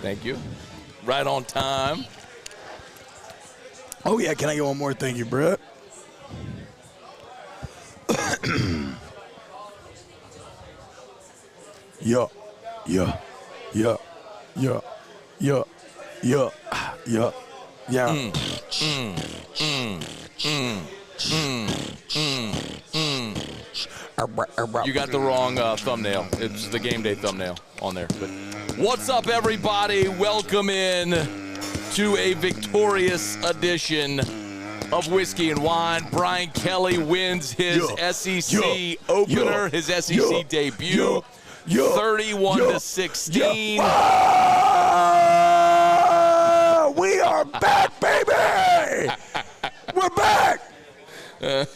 Thank you. Right on time. Oh, yeah. Can I get one more? Thank you, Brett. Yeah. Yeah. Yeah. Yeah. Yeah. Yeah. Yeah. Yeah. You got the wrong thumbnail. It's the game day thumbnail on there. But what's up, everybody? Welcome in to a victorious edition of Whiskey and Wine. Brian Kelly wins his SEC opener, his SEC debut, 31-16. We are back, baby! We're back!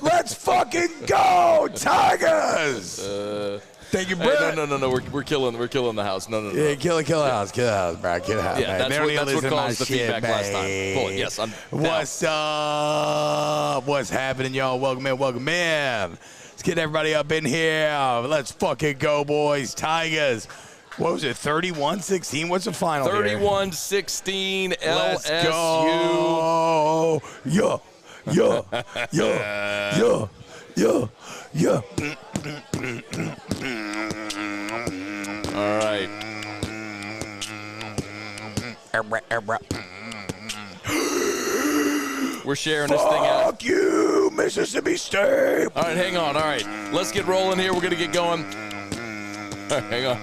Let's fucking go, Tigers! Thank you, Brett. Hey, no. We're killing the house. No. Yeah, kill the house, bro. Kill the house. Yeah, man. that's what caused the feedback last time. Cool. Yes, I'm What's up? What's happening, y'all? Welcome in. Let's get everybody up in here. Let's fucking go, boys. Tigers. What was it, 31-16? What's the final 31-16 LSU. Let's go. Yeah. All right. We're sharing this thing out. Fuck you, Mississippi State. All right, hang on. All right, let's get rolling here. We're going to get going. Hang on,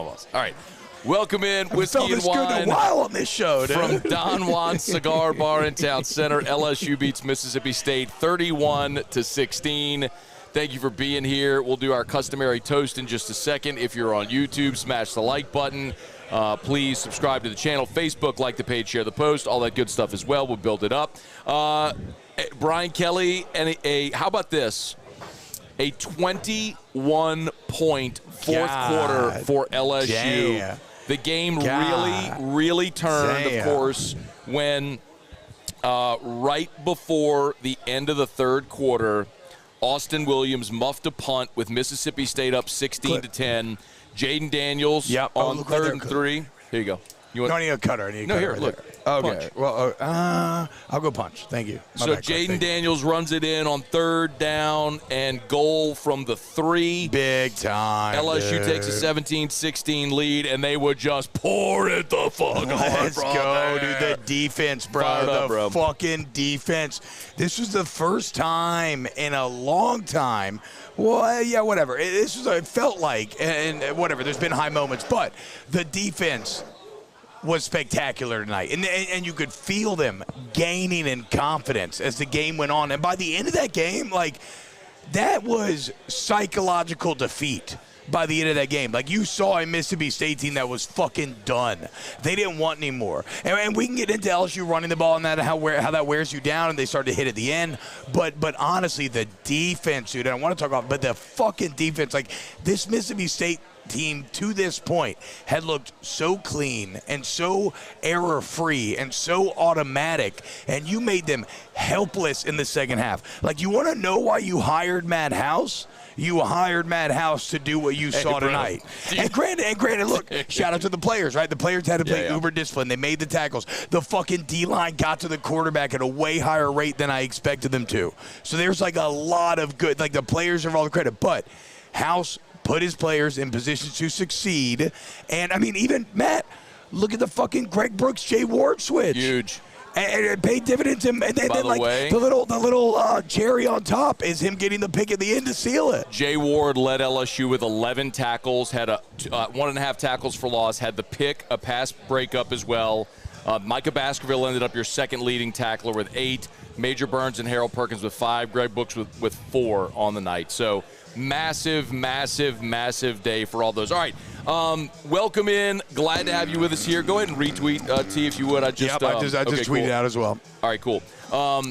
boss. All right. Welcome in, Whiskey and Wine. A while on this show, dude. From Don Juan's Cigar Bar in Town Center. LSU beats Mississippi State 31-16. Thank you for being here. We'll do our customary toast in just a second. If you're on YouTube, smash the like button. Please subscribe to the channel. Facebook, like the page, share the post, all that good stuff as well. We'll build it up. Brian Kelly, and how about this? A 21-point fourth quarter for LSU. Damn. The game really turned, of course, when right before the end of the third quarter, Austin Williams muffed a punt with Mississippi State up 16-10. Jaden Daniels on 3rd and 3. Here you go. You want? No, I need a cutter. Here, look. Okay. Punch. Well, I'll go punch. Thank you. So Jaden Daniels runs it in on 3rd down and goal from the 3. Big time. LSU takes a 17-16 lead, and they would just pour it the fuck on. Let's go, dude. The defense, bro. Bro. Fucking defense. This was the first time in a long time. Well, yeah, whatever. It felt like, and whatever. There's been high moments, but the defense was spectacular tonight. And you could feel them gaining in confidence as the game went on. And by the end of that game, that was psychological defeat by the end of that game. You saw a Mississippi State team that was fucking done. They didn't want any more. And we can get into LSU running the ball and that, how that wears you down, and they started to hit at the end. But honestly, the defense, dude, and I want to talk about, but the fucking defense, this Mississippi State team to this point had looked so clean and so error-free and so automatic, and you made them helpless in the second half. You want to know why you hired Matt House? You hired Matt House to do what you saw tonight. And granted, look, shout out to the players, right? The players had to play uber discipline. They made the tackles. The fucking D-line got to the quarterback at a way higher rate than I expected them to. So there's a lot of good, the players are all the credit. But House put his players in positions to succeed. And, even Matt, look at the fucking Greg Brooks, Jay Ward switch. Huge. And it paid dividends. And then the little cherry on top is him getting the pick at the end to seal it. Jay Ward led LSU with 11 tackles, had 1.5 tackles for loss, had the pick, a pass breakup as well. Micah Baskerville ended up your second leading tackler with 8. Major Burns and Harold Perkins with 5. Greg Brooks with 4 on the night. So massive day for all those. All right, welcome in. Glad to have you with us here. Go ahead and retweet T if you would. I just tweeted out as well. All right, cool.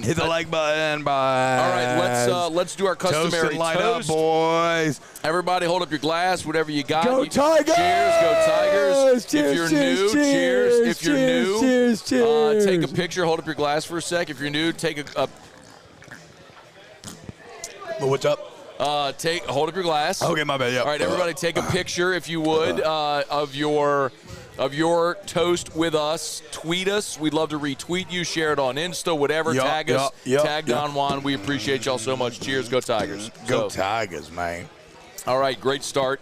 Hit the like button, bye. All right, let's do our customary toast. And light up, boys. Everybody, hold up your glass, whatever you got. Go Tigers! Cheers, go Tigers. Cheers, if you're cheers, new, cheers, If you're new, cheers. take a picture. Hold up your glass for a sec. If you're new, take a. What's up? Hold up your glass. Okay, my bad. Yeah. All right, everybody, take a picture if you would of your toast with us. Tweet us. We'd love to retweet you, share it on Insta, whatever. Tag us. Tag Don Juan. We appreciate y'all so much. Cheers. Go Tigers. Go Tigers, man. All right, great start.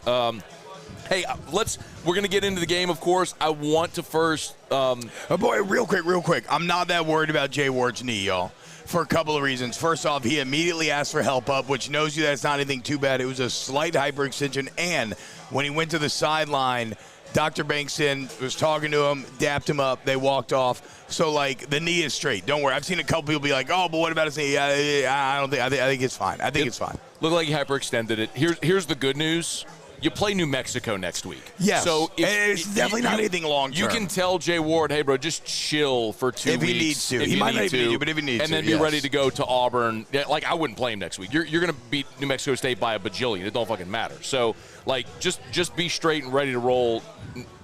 Hey, we're going to get into the game, of course. I want to first. Boy, real quick. I'm not that worried about Jay Ward's knee, y'all, for a couple of reasons. First off, he immediately asked for help up, which knows you that's not anything too bad. It was a slight hyperextension, and when he went to the sideline, Dr. Bankson was talking to him, dapped him up, they walked off. So, like, the knee is straight. Don't worry. I've seen a couple people be like, oh, but what about his knee? I think it's fine. I think it's fine. Looked like he hyperextended it. Here's the good news. You play New Mexico next week. Yes. So it's definitely not anything long-term. You can tell Jay Ward, hey, bro, just chill for 2 weeks. If he needs to. He might not even need to, but if he needs to. And then be ready to go to Auburn. Like, I wouldn't play him next week. You're going to beat New Mexico State by a bajillion. It don't fucking matter. So, like, just be straight and ready to roll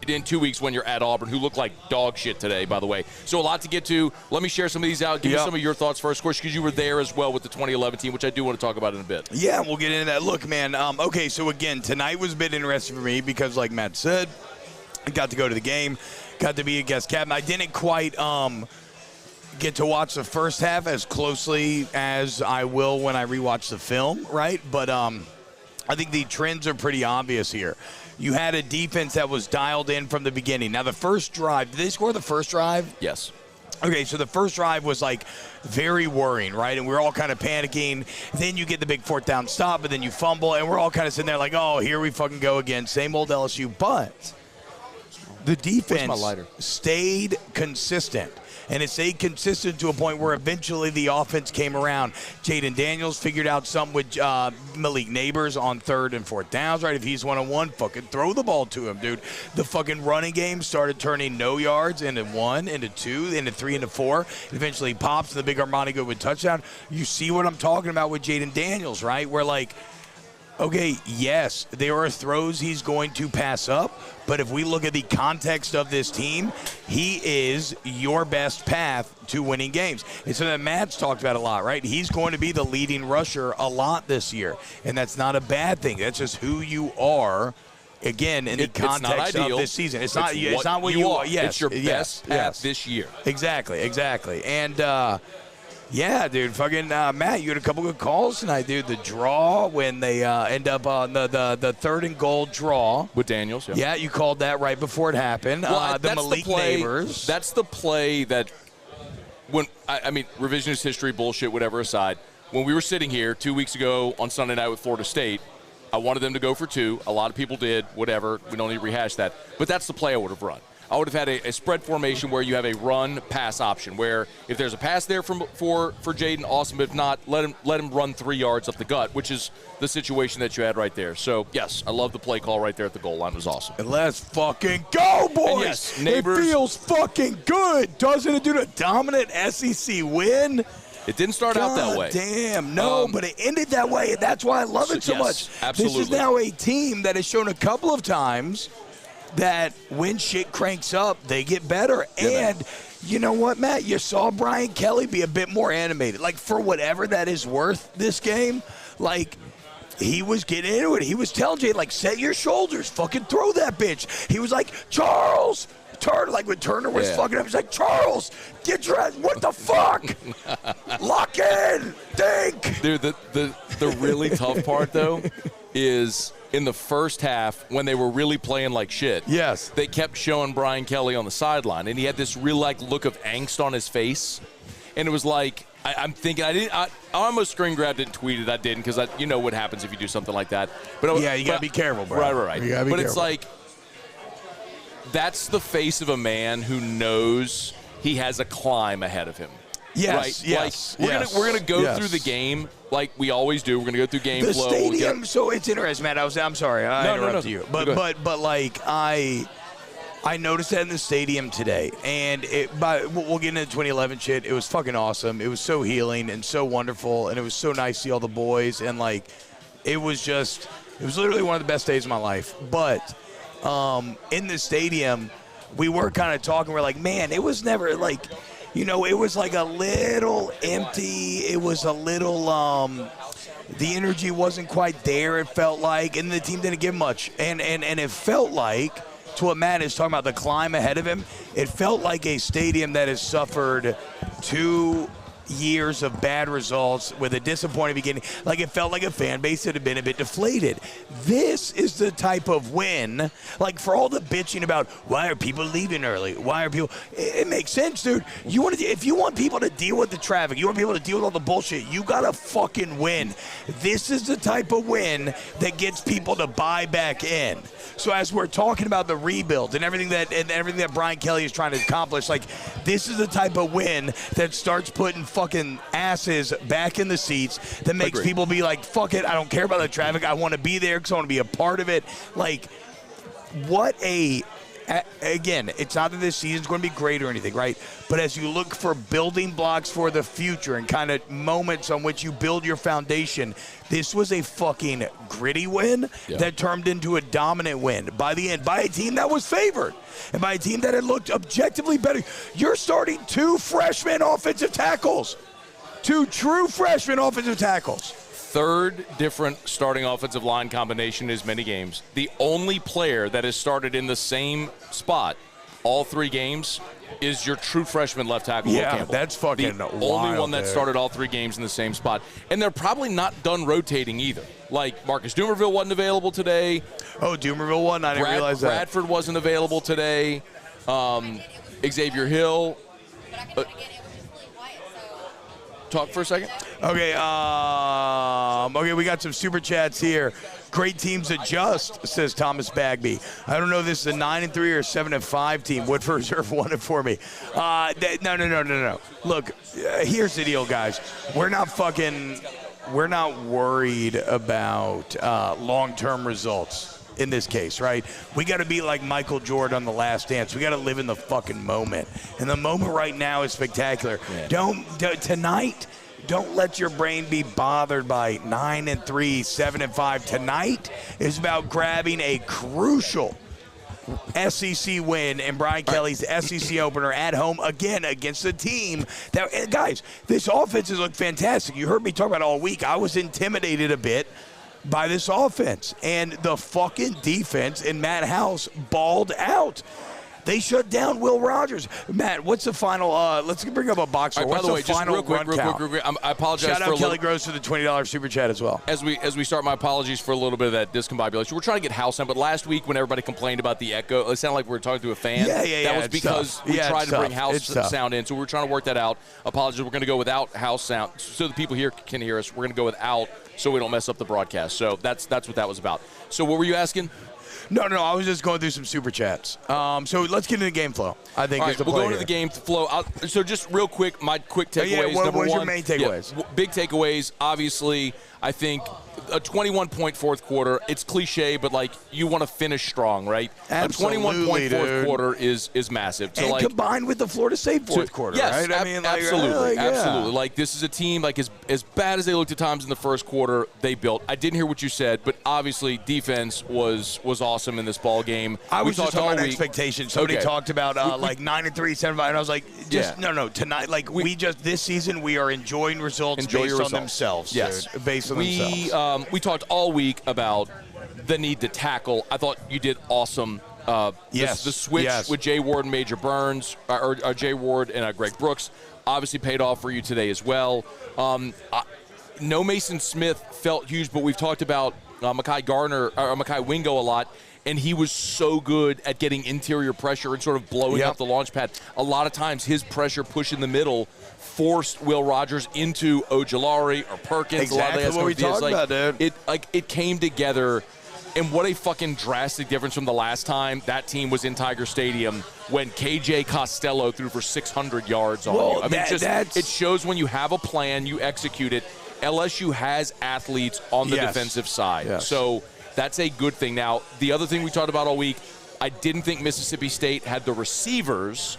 in 2 weeks when you're at Auburn, who look like dog shit today, by the way. So a lot to get to. Let me share some of these out. Give me some of your thoughts first, of course, because you were there as well with the 2011 team, which I do want to talk about in a bit. Yeah, we'll get into that. Look, man, okay, so again, tonight was a bit interesting for me because, like Matt said, I got to go to the game, got to be a guest captain. I didn't quite get to watch the first half as closely as I will when I rewatch the film, right? But I think the trends are pretty obvious here. You had a defense that was dialed in from the beginning. Now, the first drive, did they score the first drive? Yes. Okay, so the first drive was, like, very worrying, right? And we were all kind of panicking. Then you get the big fourth down stop, but then you fumble, and we're all kind of sitting there like, oh, here we fucking go again. Same old LSU. But the defense stayed consistent. And it stayed consistent to a point where eventually the offense came around. Jaden Daniels figured out something with Malik Neighbors on 3rd and 4th downs, right? If he's one-on-one, fucking throw the ball to him, dude. The fucking running game started turning no yards into 1, into 2, into 3, into 4. Eventually pops and the big Armani Goodwin touchdown. You see what I'm talking about with Jaden Daniels, right? Where, like, okay, yes, there are throws he's going to pass up, but if we look at the context of this team, he is your best path to winning games. It's something that Matt's talked about a lot, right? He's going to be the leading rusher a lot this year, and that's not a bad thing. That's just who you are, again, in the context of this season. It's not what you are. Yes, it's your best path this year. Exactly. And, yeah, dude, fucking Matt, you had a couple good calls tonight, dude. The draw when they end up on the 3rd and goal draw. With Daniels, yeah. You called that right before it happened. Well, the Malik Neighbors. That's the play that when, I mean, revisionist history, bullshit, whatever aside, when we were sitting here 2 weeks ago on Sunday night with Florida State, I wanted them to go for 2. A lot of people did, whatever. We don't need to rehash that. But that's the play I would have run. I would have had a spread formation where you have a run-pass option, where if there's a pass there for Jaden, awesome. But if not, let him run 3 yards up the gut, which is the situation that you had right there. So, yes, I love the play call right there at the goal line. It was awesome. And let's fucking go, boys! And yes, Neighbors, it feels fucking good, doesn't it, dude? A dominant SEC win. It didn't start out that way. Damn, no, but it ended that way, and that's why I love it so much. Absolutely. This is now a team that has shown a couple of times that when shit cranks up, they get better. Yeah, and you know what, Matt? You saw Brian Kelly be a bit more animated. Like, for whatever that is worth this game, like, he was getting into it. He was telling Jay, like, set your shoulders. Fucking throw that bitch. He was like, Charles! Like when Turner was fucking up, he's like, Charles, get your ass, what the fuck? Lock in, think. Dude, the really tough part, though, is in the first half when they were really playing like shit. Yes. They kept showing Brian Kelly on the sideline, and he had this real, like, look of angst on his face. And it was like, I'm thinking, I almost screen grabbed it and tweeted. I didn't, because you know what happens if you do something like that. But you got to be careful, bro. Right. You gotta be careful. It's like, that's the face of a man who knows he has a climb ahead of him. Yes, right? yes. Like, we're gonna go through the game like we always do. We're gonna go through game flow. The stadium. So it's interesting, Matt. I'm sorry, I interrupted you, but like I noticed that in the stadium today, and we'll get into the 2011 shit. It was fucking awesome. It was so healing and so wonderful, and it was so nice to see all the boys, and like it was literally one of the best days of my life. But in the stadium, we were kind of talking. We're like, man, it was never like. You know, it was like a little empty. It was a little, the energy wasn't quite there, it felt like, and the team didn't give much. And it felt like, to what Matt is talking about, the climb ahead of him, it felt like a stadium that has suffered 2 years of bad results with a disappointing beginning. Like, it felt like a fan base that had been a bit deflated. This is the type of win, like, for all the bitching about why are people leaving early, why are people, it makes sense, dude. If you want people to deal with the traffic, you want people to deal with all the bullshit, you gotta fucking win. This is the type of win that gets people to buy back in. So as we're talking about the rebuild and everything that Brian Kelly is trying to accomplish, like, this is the type of win that starts putting fucking asses back in the seats, that makes people be like, fuck it, I don't care about the traffic, I want to be there because I want to be a part of it. Like, again, it's not that this season's going to be great or anything, right? But as you look for building blocks for the future and kind of moments on which you build your foundation, this was a fucking gritty win that turned into a dominant win by the end, by a team that was favored and by a team that had looked objectively better. You're starting 2 freshman offensive tackles, 2 true freshman offensive tackles. 3rd different starting offensive line combination in as many games. The only player that has started in the same spot all 3 games is your true freshman left tackle, Will Campbell. That's fucking the wild, only one that dude. started all 3 games in the same spot. And they're probably not done rotating either. Like, Marcus Dumerville wasn't available today. Oh, Dumerville wasn't? I didn't realize that. Bradford wasn't available today. Xavier Hill. Talk for a second. Okay, okay, we got some super chats here. Great teams adjust, says Thomas Bagby. I don't know if this is a 9-3 or 7-5 team. Woodford Reserve won it for me. No. Look, here's the deal, guys. We're not worried about long-term results in this case, right? We got to be like Michael Jordan on The Last Dance. We got to live in the fucking moment. And the moment right now is spectacular. Tonight, don't let your brain be bothered by 9-3, 7-5. Tonight is about grabbing a crucial SEC win in Brian Kelly's SEC opener at home again against a team that, guys, this offense has looked fantastic. You heard me talk about it all week. I was intimidated a bit by this offense, and the fucking defense in Matt House balled out. They shut down Will Rogers. Matt, what's the final? Let's bring up a box score. Right, by the way, just real quick, I apologize. Shout out Kelly Gross for the $20 super chat as well. As we start, my apologies for a little bit of that discombobulation. We're trying to get House on, but last week when everybody complained about the echo, it sounded like we were talking to a fan. That was because we tried to bring House sound in, so we were trying to work that out. Apologies. We're going to go without House sound so the people here can hear us. We're going to go without so we don't mess up the broadcast. So that's what that was about. So what were you asking? No, I was just going through some super chats. So let's get into the game flow. I think is the play we'll go here. into the game flow. So just real quick, my quick takeaways. What was your main takeaways? Big takeaways, obviously, I think a 21-point fourth quarter. It's cliche, but, like, you want to finish strong, right? Absolutely, a 21-point fourth dude. quarter is massive. So, and like, combined with the Florida State fourth quarter, yes, right? I mean, absolutely. Like, this is a team, like, as bad as they looked at times in the first quarter, they built. I didn't hear what you said, but obviously defense was awesome in this ball game. I was just talking about expectations. Somebody talked about like 9-3, 7-5, and I was like, no. Tonight, like this season, we are enjoying results based on themselves. Yes, dude, based on themselves. We talked all week about the need to tackle. I thought you did awesome. The switch with Jay Ward and Major Burns, or Jay Ward and Greg Brooks, obviously paid off for you today as well. No Mason Smith felt huge, but we've talked about Mekhi Wingo a lot, and he was so good at getting interior pressure and sort of blowing up the launch pad. A lot of times his pressure push in the middle forced Will Rogers into Ojulari or Perkins. Exactly what we talked about, dude. It came together, and what a fucking drastic difference from the last time that team was in Tiger Stadium when KJ Costello threw for 600 yards on you. I mean, it shows when you have a plan, you execute it. LSU has athletes on the defensive side. So that's a good thing. Now, the other thing we talked about all week, I didn't think Mississippi State had the receivers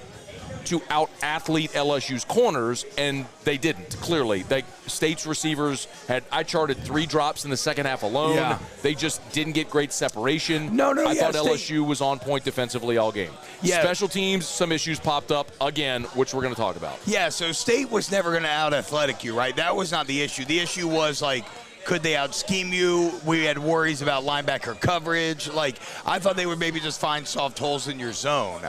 to out-athlete LSU's corners, and they didn't, clearly. State's receivers I charted 3 drops in the second half alone. Yeah. They just didn't get great separation. I thought LSU was on point defensively all game. Yeah. Special teams, some issues popped up, again, which we're going to talk about. Yeah, so State was never going to out-athletic you, right? That was not the issue. The issue was, like, could they out-scheme you? We had worries about linebacker coverage. Like, I thought they would maybe just find soft holes in your zone.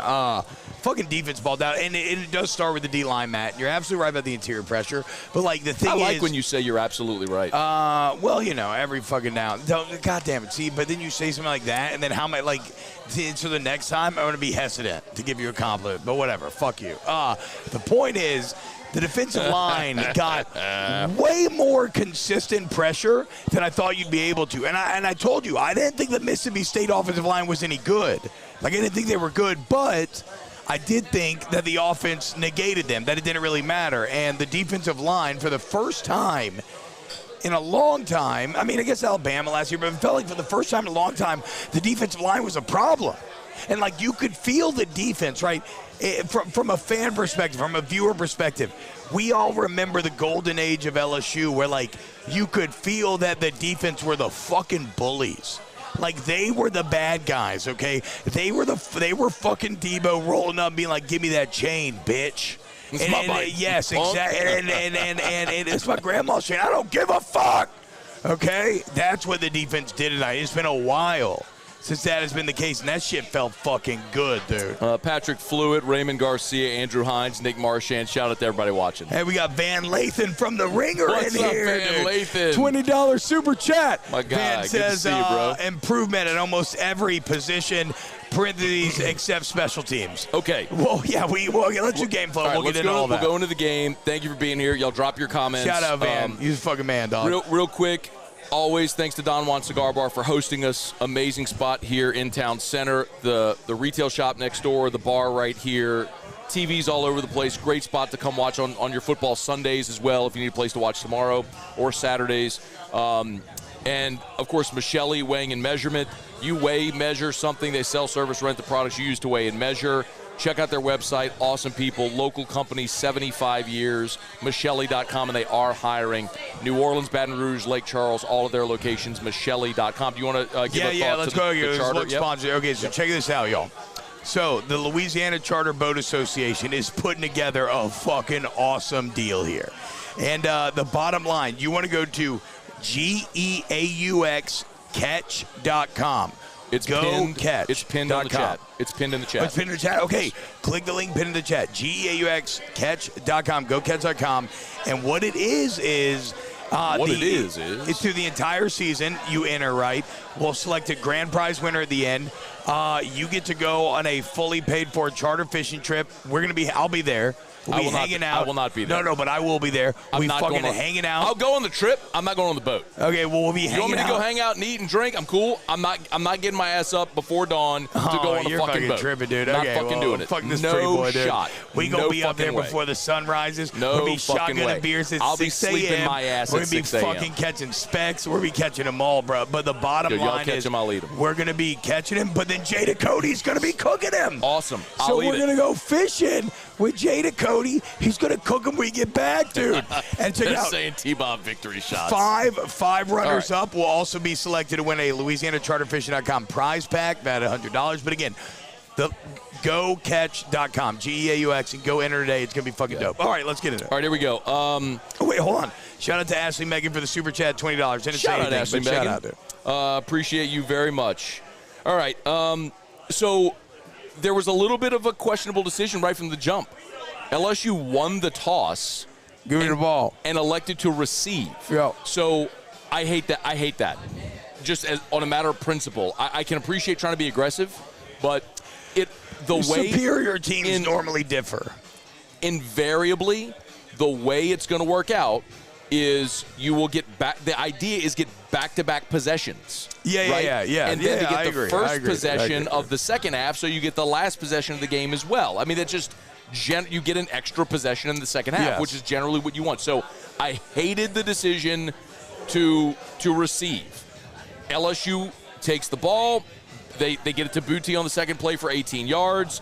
Fucking defense balled out. And it does start with the D-line, Matt. And you're absolutely right about the interior pressure. But, like, the thing is... I like when you say you're absolutely right. Well, you know, every fucking now. God damn it. See, but then you say something like that, and then how am I, like... So the next time, I'm going to be hesitant to give you a compliment. But whatever. Fuck you. The point is... The defensive line got way more consistent pressure than I thought you'd be able to. And I told you, I didn't think the Mississippi State offensive line was any good. Like, I didn't think they were good, but I did think that the offense negated them, that it didn't really matter. And the defensive line, for the first time in a long time, I mean, I guess Alabama last year, but it felt like for the first time in a long time, the defensive line was a problem. And, like, you could feel the defense, right? From a fan perspective, from a viewer perspective, we all remember the golden age of LSU where, like, you could feel that the defense were the fucking bullies. Like, they were the bad guys, okay? They were fucking Tbob rolling up and being like, give me that chain, bitch. Yes, exactly. And it's my grandma's chain. I don't give a fuck. Okay? That's what the defense did tonight. It's been a while since that has been the case, and that shit felt fucking good, dude. Patrick Fluitt, Raymond Garcia, Andrew Hines, Nick Marchand. Shout out to everybody watching. Hey, we got Van Lathan from The Ringer What's in up, here. Van Lathan? $20 super chat. My guy, Van good says, to see you, bro. Improvement at almost every position, parentheses, except special teams. Okay. Well, yeah, let's do game flow. All right, we'll get into all that. We'll go into the game. Thank you for being here. Y'all drop your comments. Shout out, Van. He's a fucking man, dog. Real quick. Always thanks to Don Juan Cigar Bar for hosting us. Amazing spot here in Town Center. The retail shop next door, the bar right here. TVs all over the place. Great spot to come watch on your football Sundays as well if you need a place to watch tomorrow or Saturdays. And, of course, Michelli Weighing and Measurement. You weigh, measure something. They sell, service, rent the products you use to weigh and measure. Check out their website. Awesome people. Local company, 75 years. Michelli.com, and they are hiring. New Orleans, Baton Rouge, Lake Charles, all of their locations, Michelli.com. Do you want to give a thought let's to go. the charter? Let's sponsor. Okay, so check this out, y'all. So the Louisiana Charter Boat Association is putting together a fucking awesome deal here. And the bottom line, you want to go to GEAUXCatch.com. It's pinned. Catch. It's pinned on the chat. It's pinned in the chat. It's pinned in the chat. Okay. Click the link pinned in the chat. GEAUXCatch.com. GoCatch.com. And what it is it's through the entire season. You enter, right? We'll select a grand prize winner at the end. You get to go on a fully paid for charter fishing trip. I'll be there. We'll be hanging out. I will not be there. No, but I will be there. We'll be fucking hanging out. I'll go on the trip. I'm not going on the boat. Okay, well, we'll be hanging out. You want me to go hang out and eat and drink? I'm cool. I'm not getting my ass up before dawn to go on a fucking boat. Tripping, dude. Not fucking doing it. Fuck this no pretty boy, dude. Shot. We gonna be up there before the sun rises. No we'll be fucking shotgunning way. beers at I'll 6 be sleeping my ass We're at gonna be 6 a.m. fucking catching specks. We'll be catching them all, bro. But the bottom y'all line catch is them, I'll eat them. We're gonna be catching them, but then Jada Cody's gonna be cooking them. Awesome. So we're gonna go fishing with Jada Cody. He's gonna cook them when we get back, dude. And check it out. Saying Tbob victory shots. Five runners up will also be selected to win a LouisianaCharterFishing.com prize pack, about $100. But again, the GoCatch.com, GEAUX, and go enter today. It's gonna be fucking dope. All right, let's get into it. All right, here we go. Wait, hold on. Shout out to Ashley Megan for the super chat, $20. Didn't Shout say out anything, Ashley but Megan. shout out, dude. Appreciate you very much. All right. So there was a little bit of a questionable decision right from the jump. LSU won the toss. Give me the ball. And elected to receive. Yeah. So I hate that. Just as on a matter of principle. I can appreciate trying to be aggressive, but the way superior teams normally differ. Invariably, the way it's going to work out is you will get back. The idea is get back-to-back possessions. Yeah. And then to get the agree. first possession of the second half, so you get the last possession of the game as well. I mean, that's just you get an extra possession in the second half, which is generally what you want. So I hated the decision to receive. LSU takes the ball. They get it to Booty on the second play for 18 yards.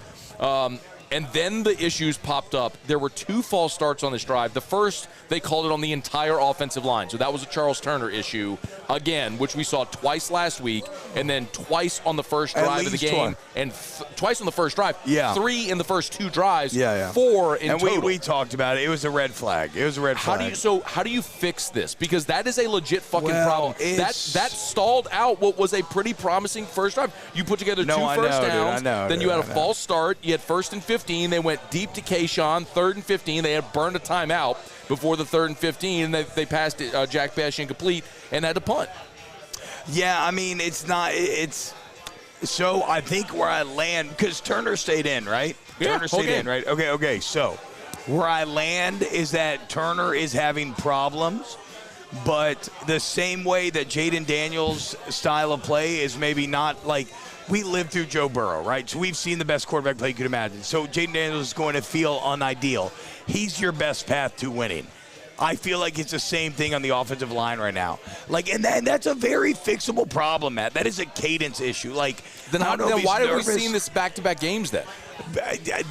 And then the issues popped up. There were 2 false starts on this drive. The first, they called it on the entire offensive line. So that was a Charles Turner issue, again, which we saw twice last week, and then twice on the first drive of the game. And twice on the first drive. Yeah. 3 in the first 2 drives. Yeah. 4 in total. And we talked about it. It was a red flag. How do you fix this? Because that is a legit fucking problem. That stalled out what was a pretty promising first drive. You put together 2 first downs. Then you had a false start. You had 1st and 15. They went deep to Kayshawn. 3rd and 15. They had burned a timeout before the 3rd and 15. And they passed it, Jack Bash incomplete and had to punt. Yeah, I mean, so I think where I land, because Turner stayed in, right? Yeah, Turner stayed in, right? Okay. So where I land is that Turner is having problems, but the same way that Jaden Daniels' style of play is maybe not like, we lived through Joe Burrow, right? So we've seen the best quarterback play you could imagine. So Jaden Daniels is going to feel unideal. He's your best path to winning. I feel like it's the same thing on the offensive line right now. And that's a very fixable problem, Matt. That is a cadence issue. Then why have we seen this back-to-back games then?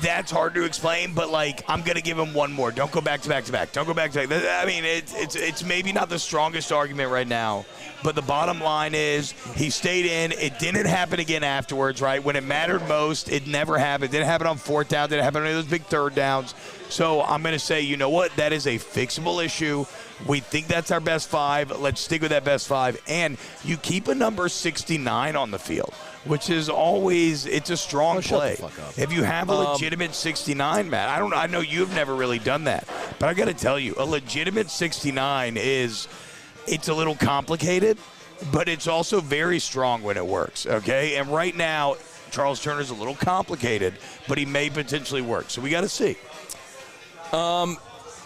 That's hard to explain, but I'm gonna give him one more. Don't go back to back to back. Don't go back to back. I mean, it's maybe not the strongest argument right now, but the bottom line is he stayed in. It didn't happen again afterwards, right? When it mattered most, it never happened. It didn't happen on 4th down. Didn't happen on any of those big 3rd downs. So I'm gonna say, you know what? That is a fixable issue. We think that's our best 5. Let's stick with that best 5. And you keep a number 69 on the field, which is always, it's a strong play. If you have a legitimate 69, Matt, I know you've never really done that, but I got to tell you, a legitimate 69 it's a little complicated, but it's also very strong when it works, okay? And right now, Charles Turner's a little complicated, but he may potentially work, so we got to see.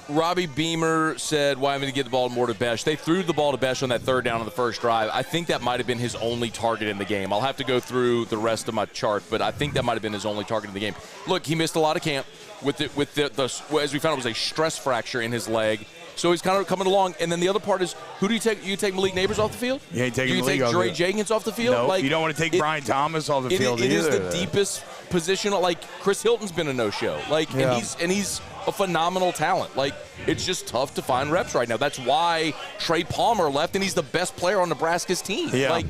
Robbie Beamer said, why am I going to get the ball more to Besh? They threw the ball to Besh on that 3rd down on the first drive. I think that might have been his only target in the game. I'll have to go through the rest of my chart, but I think that might have been his only target in the game. Look, he missed a lot of camp with the as we found, it was a stress fracture in his leg. So he's kind of coming along. And then the other part is, who do you take? You take Malik Neighbors off the field? You ain't taking Malik off the field. You take Dre Jenkins off the field? No, you don't want to take Brian Thomas off the field either. It is the deepest position. Chris Hilton's been a no-show. And he's a phenomenal talent. It's just tough to find reps right now. That's why Trey Palmer left, and he's the best player on Nebraska's team. Yeah.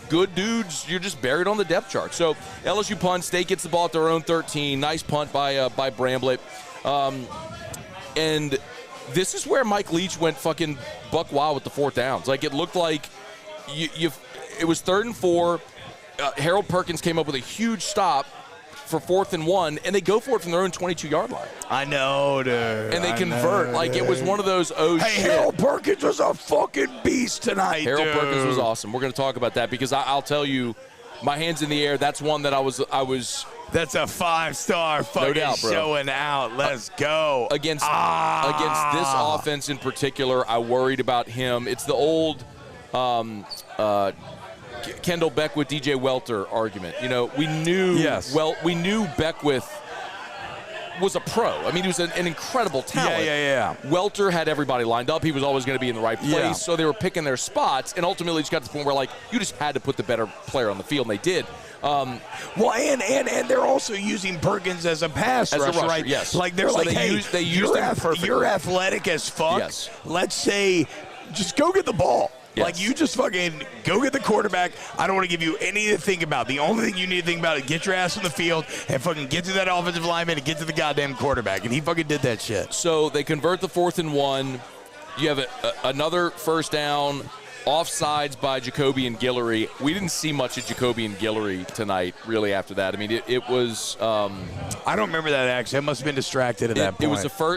Good dudes, you're just buried on the depth chart. So LSU punt, State gets the ball at their own 13. Nice punt by Bramblett. And this is where Mike Leach went fucking buck wild with the 4th downs. It looked like it was 3rd and 4. Harold Perkins came up with a huge stop for 4th and 1, and they go for it from their own 22-yard line. I know, dude. And they convert. It was one of those, shit. Harold Perkins was a fucking beast tonight, Harold Perkins was awesome. We're going to talk about that because I'll tell you, my hands in the air, that's one that I was. That's a 5-star fucking no doubt, bro. Showing out. Let's go. Against this offense in particular, I worried about him. It's the old Kendall Beckwith, DJ Welter argument. We knew Beckwith was a pro. I mean, he was an incredible talent. Yeah. Welter had everybody lined up. He was always going to be in the right place. So they were picking their spots, and ultimately just got to the point where you just had to put the better player on the field, and they did. And they're also using Perkins as a pass rusher, right? Yes. You're athletic as fuck. Yes. Let's say, just go get the ball. Yes. You just fucking go get the quarterback. I don't want to give you anything to think about. The only thing you need to think about is get your ass on the field and fucking get to that offensive lineman and get to the goddamn quarterback. And he fucking did that shit. So they convert the 4th and 1. You have another 1st down. Offsides by Jacoby and Guillory. We didn't see much of Jacoby and Guillory tonight, really, after that. I mean, it was... I don't remember that, actually. I must have been distracted at that point.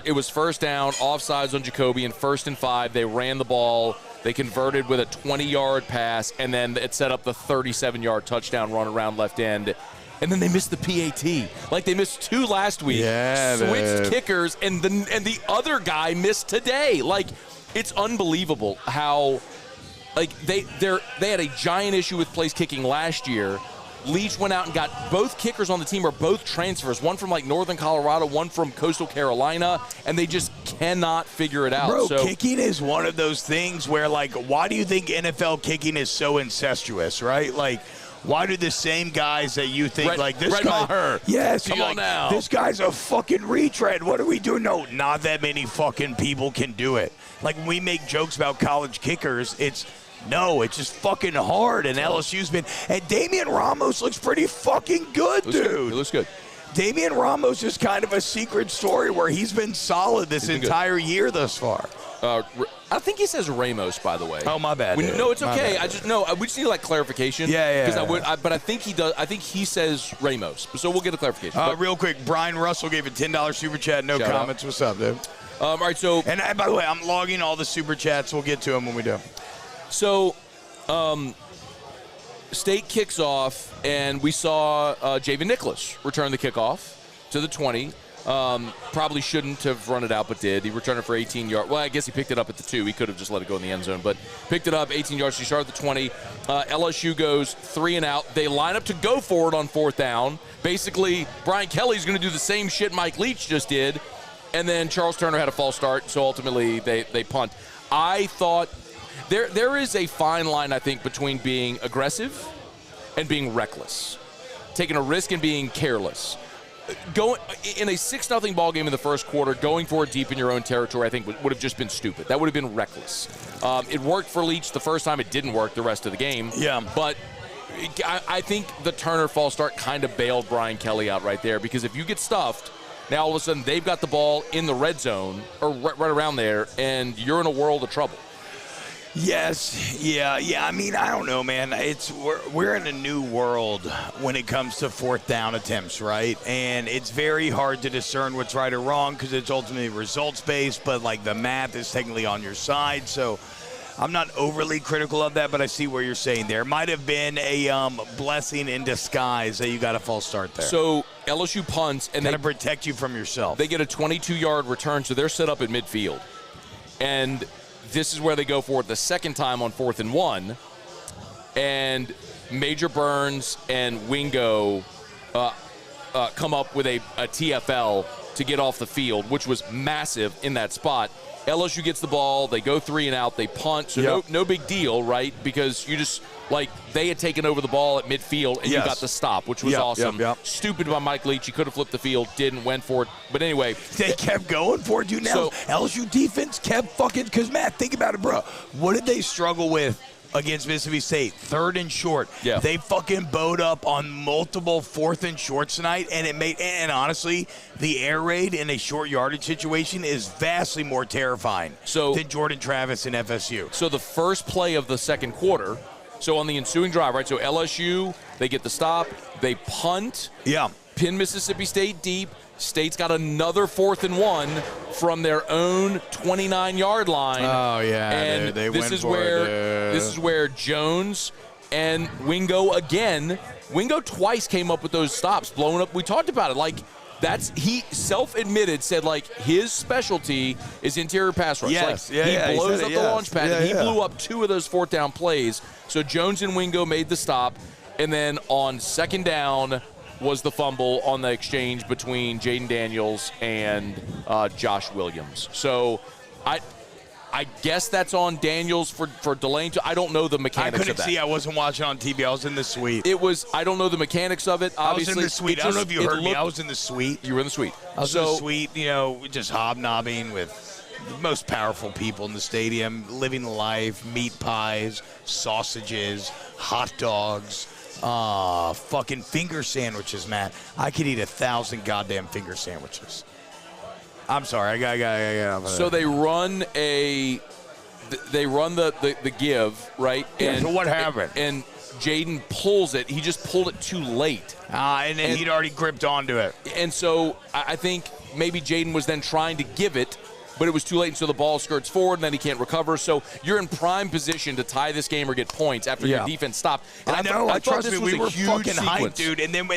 It was 1st down, offsides on Jacoby, and 1st and 5. They ran the ball. They converted with a 20-yard pass, and then it set up the 37-yard touchdown run around left end. And then they missed the PAT. They missed 2 last week. Yeah, switched kickers, and the other guy missed today. It's unbelievable how... they had a giant issue with place kicking last year. Leach went out and got both kickers on the team are both transfers, one from Northern Colorado, one from Coastal Carolina, and they just cannot figure it out. Bro, kicking is one of those things where why do you think NFL kicking is so incestuous, right? why do the same guys that you think this Brett guy? Maher. Yes, come on now. This guy's a fucking retread. What are we doing? No, not that many fucking people can do it. Like when we make jokes about college kickers, it's just fucking hard. And LSU's been. And Damian Ramos looks pretty fucking good, dude. It looks good. Damian Ramos is kind of a secret story where he's been solid this entire year thus far. I think he says Ramos, by the way. Oh, my bad. No, it's okay. We just need clarification. Yeah. But I think he does. I think he says Ramos. So we'll get a clarification. Real quick, Brian Russell gave a $10 super chat. No comments. What's up, dude? All right. So and by the way, I'm logging all the super chats. We'll get to them when we do. So, State kicks off, and we saw Javen Nicholas return the kickoff to the 20. Probably shouldn't have run it out, but did. He returned it for 18 yards. Well, I guess he picked it up at the 2. He could have just let it go in the end zone, but picked it up, 18 yards. He started at the 20. LSU goes 3 and out. They line up to go for it on 4th down. Basically, Brian Kelly's going to do the same shit Mike Leach just did, and then Charles Turner had a false start, so ultimately they punt. I thought there is a fine line, I think, between being aggressive and being reckless, taking a risk and being careless. Going in a 6-0 ball game in the first quarter, going for it deep in your own territory, I think would have just been stupid. That would have been reckless. It worked for Leach the first time. It didn't work the rest of the game. Yeah. But I think the Turner false start kind of bailed Brian Kelly out right there, because if you get stuffed, now all of a sudden they've got the ball in the red zone or right around there, and you're in a world of trouble. Yes, yeah. I mean, I don't know, man. We're in a new world when it comes to 4th down attempts, right? And it's very hard to discern what's right or wrong because it's ultimately results-based, but, the math is technically on your side. So I'm not overly critical of that, but I see what you're saying there. Might have been a blessing in disguise that you got a false start there. So LSU punts, and they protect you from yourself. They get a 22-yard return, so they're set up at midfield. And this is where they go for it the second time on 4th and 1. And Major Burns and Wingo come up with a TFL to get off the field, which was massive in that spot. LSU gets the ball. They go 3 and out. They punt. So no big deal, right? Because you just, they had taken over the ball at midfield, and you got the stop, which was awesome. Stupid by Mike Leach. He could have flipped the field, didn't, went for it. But anyway. They kept going for it, dude. Now, LSU defense kept fucking, because, Matt, think about it, bro. What did they struggle with against Mississippi State? 3rd and short. Yeah. They fucking bowed up on multiple 4th and shorts tonight, and honestly, the air raid in a short yardage situation is vastly more terrifying than Jordan Travis and FSU. So the first play of the second quarter, so on the ensuing drive, right? So LSU, they get the stop, they punt, pin Mississippi State deep. State's got another 4th and 1 from their own 29-yard line. Oh yeah, and they this went is for where it, this is where Jones and Wingo again. Wingo twice came up with those stops, blowing up. We talked about it. He self-admitted, said his specialty is interior pass rush. Yes, he blows up the launch pad, and he blew up 2 of those 4th down plays. So Jones and Wingo made the stop, and then on 2nd down was the fumble on the exchange between Jaden Daniels and Josh Williams. So I guess that's on Daniels for delaying. I don't know the mechanics of that. I couldn't see. I wasn't watching on TV. I was in the suite. I don't know the mechanics of it. Obviously, I was in the suite. I don't know if you heard me. I was in the suite. You were in the suite. I was in the suite, just hobnobbing with the most powerful people in the stadium, living life, meat pies, sausages, hot dogs, fucking finger sandwiches, Matt. I could eat 1,000 goddamn finger sandwiches. I'm sorry. I got. So they run the give, right? And so what happened? And Jaden pulls it. He just pulled it too late. And then he'd already gripped onto it. And so I think maybe Jaden was then trying to give it, but it was too late, and so the ball skirts forward, and then he can't recover. So you're in prime position to tie this game or get points after your defense stopped. And I know. I trust me, we were fucking sequence. hyped, dude. And then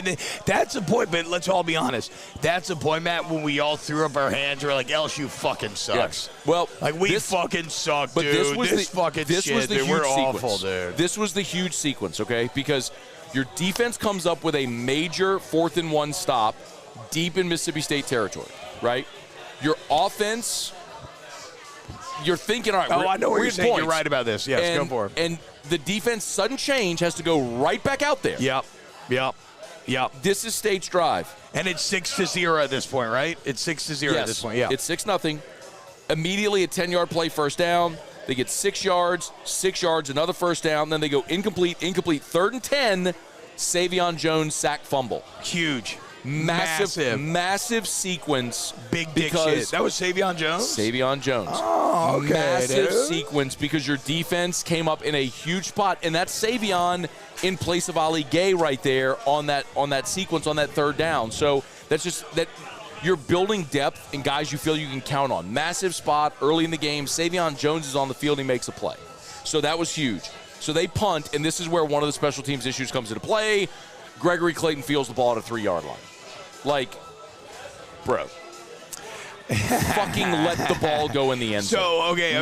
that's the point. But let's all be honest. That's the point, Matt, when we all threw up our hands. We're like, LSU fucking sucks. Yes. Well, we fucking suck, but dude. This was the dude. We're sequence. awful, dude. This was the huge sequence, okay? Because your defense comes up with a major 4th and 1 stop deep in Mississippi State territory, right? Your offense you're thinking, all right, I know what you're saying. Points. You're right about this. Yes, go for it. And the defense, sudden change, has to go right back out there. Yep. This is State's drive. And it's 6-0 at this point, right? It's 6-0 at this point, yeah. It's 6-0. Immediately a 10-yard play, first down. They get 6 yards, another first down. Then they go incomplete, 3rd and 10. Savion Jones sack fumble. Huge. Massive sequence. Big shit. That was Savion Jones? Savion Jones. Oh, okay. Massive sequence because your defense came up in a huge spot. And that's Savion in place of Ali Gay right there on that sequence, on that 3rd down. So that's just that you're building depth and guys you feel you can count on. Massive spot early in the game. Savion Jones is on the field. He makes a play. So that was huge. So they punt, and this is where one of the special teams issues comes into play. Gregory Clayton fields the ball at a 3-yard line. Like, bro. Fucking let the ball go in the end zone. So, okay.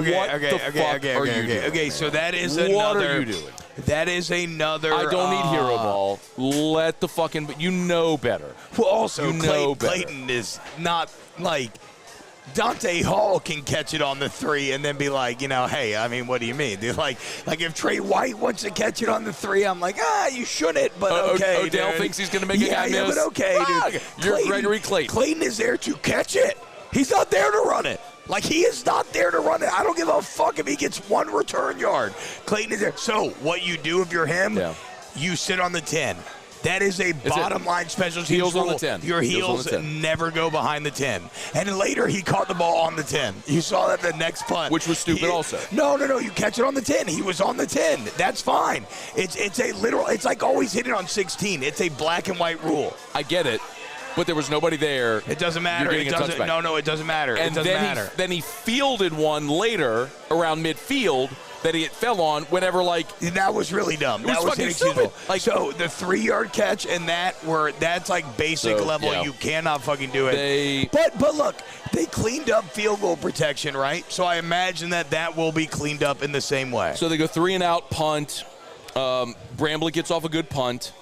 So that is another. What are you doing? That is another. I don't need hero ball. Let the fucking. You know better. Well, also, better. Clayton is not like. Dante Hall can catch it on the 3 and then be like, hey, I mean, what do you mean? They're like if Trey White wants to catch it on the 3, I'm like, you shouldn't, but okay. Odell thinks he's going to make a guy miss. Yeah, but okay, dude. You're Gregory Clayton. Clayton is there to catch it. He's not there to run it. Like, he is not there to run it. I don't give a fuck if he gets 1 return yard. Clayton is there. So what you do if you're him, you sit on the 10. That is a bottom-line special teams heels rule. On the 10. Your heels never go behind the 10. And then later, he caught the ball on the 10. You saw that the next punt. Which was stupid also. No. You catch it on the 10. He was on the 10. That's fine. It's a literal – it's like always hitting on 16. It's a black and white rule. I get it. But there was nobody there. It doesn't matter. It doesn't matter. And then he fielded one later around midfield that he fell on whenever, that was really dumb. That was inexcusable. So the 3-yard catch and that's like basic level. Yeah. You cannot fucking do it. But look, they cleaned up field goal protection, right? So I imagine that will be cleaned up in the same way. So they go 3-and-out punt. Bramblett gets off a good punt.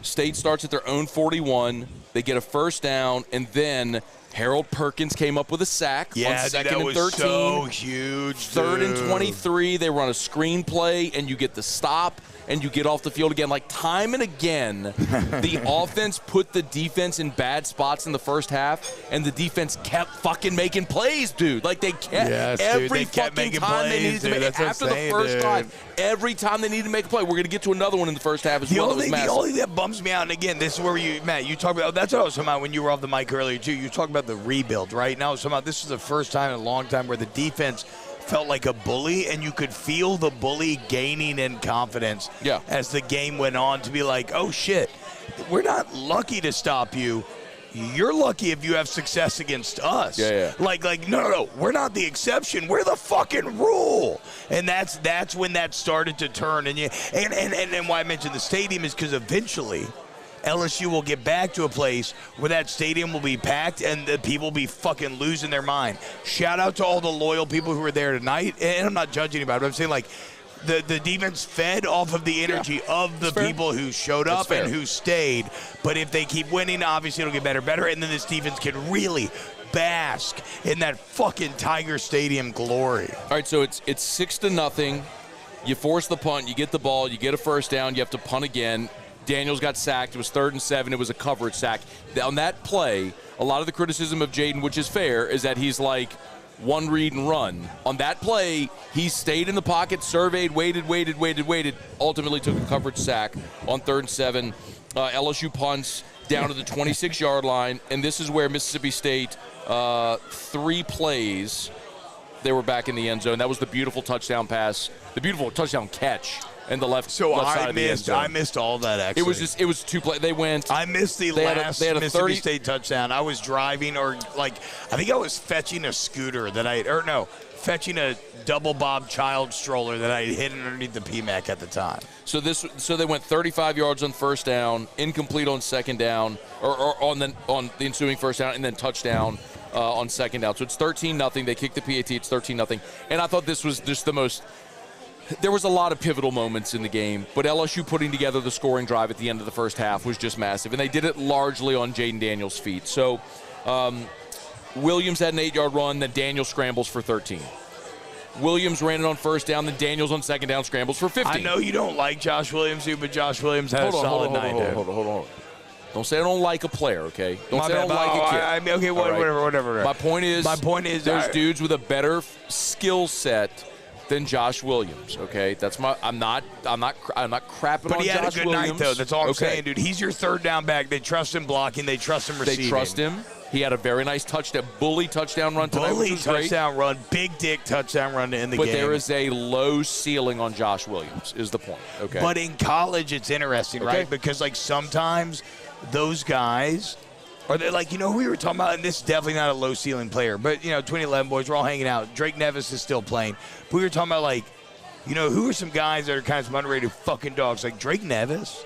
State starts at their own 41. They get a first down, and then Harold Perkins came up with a sack on 2nd and 13. So huge. 3rd and 23, they run a screen play, and you get the stop, and you get off the field again. Like, time and again, the offense put the defense in bad spots in the first half, and the defense kept fucking making plays, dude. Like, they kept every fucking time they needed to make after the first drive. Every time they needed to make a play. We're going to get to another one in the first half as well. The only thing that bums me out, and again, this is where Matt, you talk about, that's what I was talking about when you were off the mic earlier, too. You talk about the rebuild, right? Now, this is the first time in a long time where the defense felt like a bully, and you could feel the bully gaining in confidence as the game went on to be like, oh, shit, we're not lucky to stop you. You're lucky if you have success against us. Like, no, we're not the exception. We're the fucking rule. And that's when that started to turn. And why I mentioned the stadium is because eventually LSU will get back to a place where that stadium will be packed and the people will be fucking losing their mind. Shout out to all the loyal people who were there tonight. And I'm not judging anybody, but I'm saying, like, the defense fed off of the energy of the people who showed up and who stayed. But if they keep winning, obviously it'll get better. And then this defense can really bask in that fucking Tiger Stadium glory. All right, so it's 6-0. You force the punt. You get the ball. You get a first down. You have to punt again. Daniels got sacked. It was 3rd and 7. It was a coverage sack. On that play, a lot of the criticism of Jaden, which is fair, is that he's like one read and run. On that play, he stayed in the pocket, surveyed, waited, ultimately took a coverage sack on 3rd and 7. LSU punts down to the 26-yard line, and this is where Mississippi State, 3 plays, they were back in the end zone. That was the beautiful touchdown pass, the beautiful touchdown catch. And the left side of the end zone. I missed all that, actually. It was 2 plays. They went. I missed the last Mississippi State touchdown. I was driving I think I was fetching a scooter fetching a double bob child stroller that I had hidden underneath the PMAC at the time. So they went 35 yards on first down, incomplete on second down, or on the ensuing first down, and then touchdown on second down. So it's 13-0. They kicked the PAT. It's 13-0. And I thought this was just the most. There was a lot of pivotal moments in the game, but LSU putting together the scoring drive at the end of the first half was just massive, and they did it largely on Jaden Daniels' feet. So Williams had an 8-yard run, then Daniels scrambles for 13. Williams ran it on first down. Then Daniels on second down scrambles for 50. I know you don't like Josh Williams, dude, but Josh Williams had a solid night. Hold on. Don't say I don't like a player, okay? Don't say I don't like a kid. I mean, okay, whatever. My point is there's dudes with a better skill set than Josh Williams, okay? That's my I'm not crapping on Josh Williams. But he had a good night, though. That's all I'm saying, dude. He's your third down back. They trust him blocking. They trust him receiving. They trust him. He had a very nice bully touchdown run tonight, which was great. Touchdown run, big dick touchdown run in the game. But there is a low ceiling on Josh Williams, is the point, okay? But in college, it's interesting, right? Because, like, sometimes those guys are they like, who we were talking about, and this is definitely not a low ceiling player, but, 2011 boys, we're all hanging out. Drake Nevis is still playing. But we were talking about, like, who are some guys that are kind of some underrated fucking dogs? Like Drake Nevis.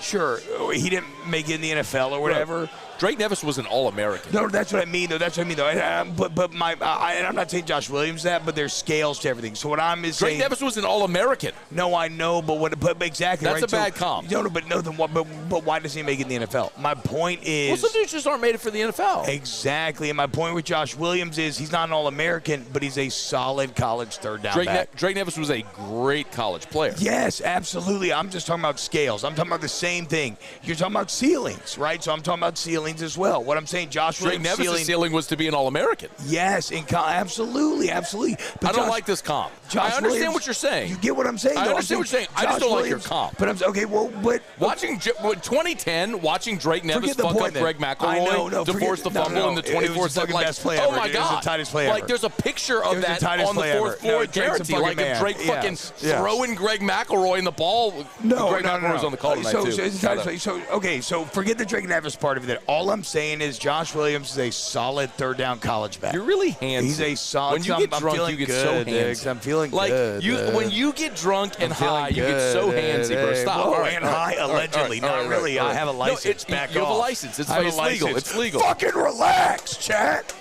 Sure, he didn't make it in the NFL or whatever. Right. Drake Nevis was an All-American. No, that's what I mean, though. And I'm not saying Josh Williams that, but there's scales to everything. So what I'm is Drake saying, Nevis was an All-American. No, I know, but exactly. That's right? a bad comp. But why does he make it in the NFL? My point is, well, some dudes just aren't made it for the NFL. Exactly, and my point with Josh Williams is he's not an All-American, but he's a solid college third down back. Drake Nevis was a great college player. Yes, absolutely. I'm just talking about scales. I'm talking about the same thing. You're talking about ceilings, right? So I'm talking about ceilings as well. What I'm saying, Josh Williams' Drake Nevis' ceiling was to be an All-American. Yes, absolutely. But I don't like this comp. I understand what you're saying. You get what I'm saying? I understand what you're saying. I just don't like your comp. But watching 2010, watching Drake Nevis fuck up Greg McElroy to force the fumble in the 24th best play ever. Oh my God! The tightest play ever. Like there's a picture of that on the fourth floor at Guarantee. Like if Drake fucking throwing Greg McElroy in the ball. Greg McElroy's on the call tonight too. So forget the Drake Nevis part of it. All I'm saying is Josh Williams is a solid third down college back. You're really handsy. He's a solid. When you get drunk, you get so handsy. I'm feeling good. When you get drunk and high, you get so handsy, bro. Stop. Whoa, and high, allegedly. Not really. I have a license. Back off. You have a license. It's legal. It's legal. Fucking relax, chat.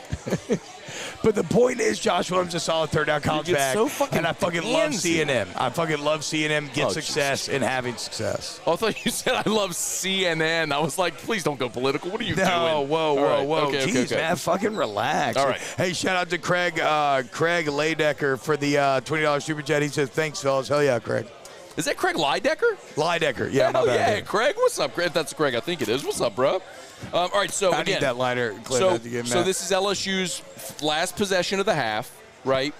But the point is, Josh Williams is a solid third down college back, and I fucking love seeing him. I fucking love seeing him get success and having success. I thought you said I love CNN. I was like, please don't go political. What are you doing? Whoa. Jeez, man, fucking relax. All right. Hey, shout out to Craig Laydecker for the $20 super chat. He says, thanks, fellas. Hell yeah, Craig. Is that Craig Lydecker? Lydecker, yeah. Hell yeah, Craig. What's up, Craig? That's Craig. I think it is. What's up, bro? All right, so I need that liner. So this is LSU's last possession of the half, right?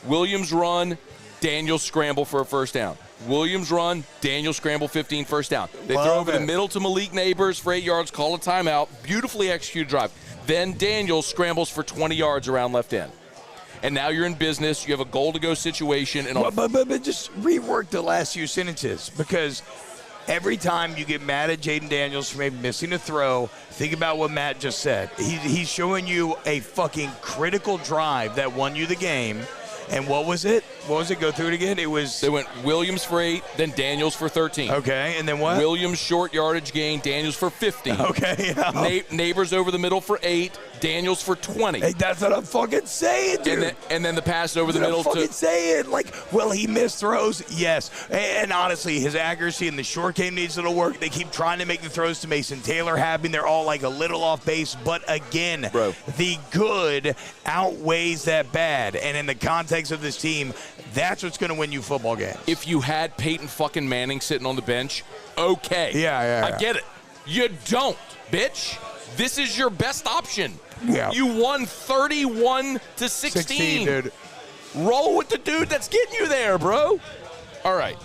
Williams run, Daniels scramble for a first down. Williams run, Daniels scramble 15 first down. They throw over the middle to Malik Neighbors for 8 yards, call a timeout. Beautifully executed drive. Then Daniels scrambles for 20 yards around left end. And now you're in business. You have a goal-to-go situation. But just rework the last few sentences because every time you get mad at Jaden Daniels for maybe missing a throw, think about what Matt just said. He's showing you a fucking critical drive that won you the game. And what was it? Go through it again. They went Williams for 8, then Daniels for 13. Okay, and then what? Williams short yardage gain, Daniels for 50. Okay. Yeah. Neighbors over the middle for 8, Daniels for 20. Hey, that's what I'm fucking saying, dude. And then the pass over the middle to saying. Like, will he miss throws? Yes. And honestly, his accuracy in the short game needs a little work. They keep trying to make the throws to Mason Taylor happen. They're all like a little off base. But again, the good outweighs that bad. And in the context of this team, that's what's going to win you football games. If you had Peyton fucking Manning sitting on the bench, okay. Yeah. I get it. You don't, bitch. This is your best option. Yeah. You won 31-16. 16, dude. Roll with the dude that's getting you there, bro. All right.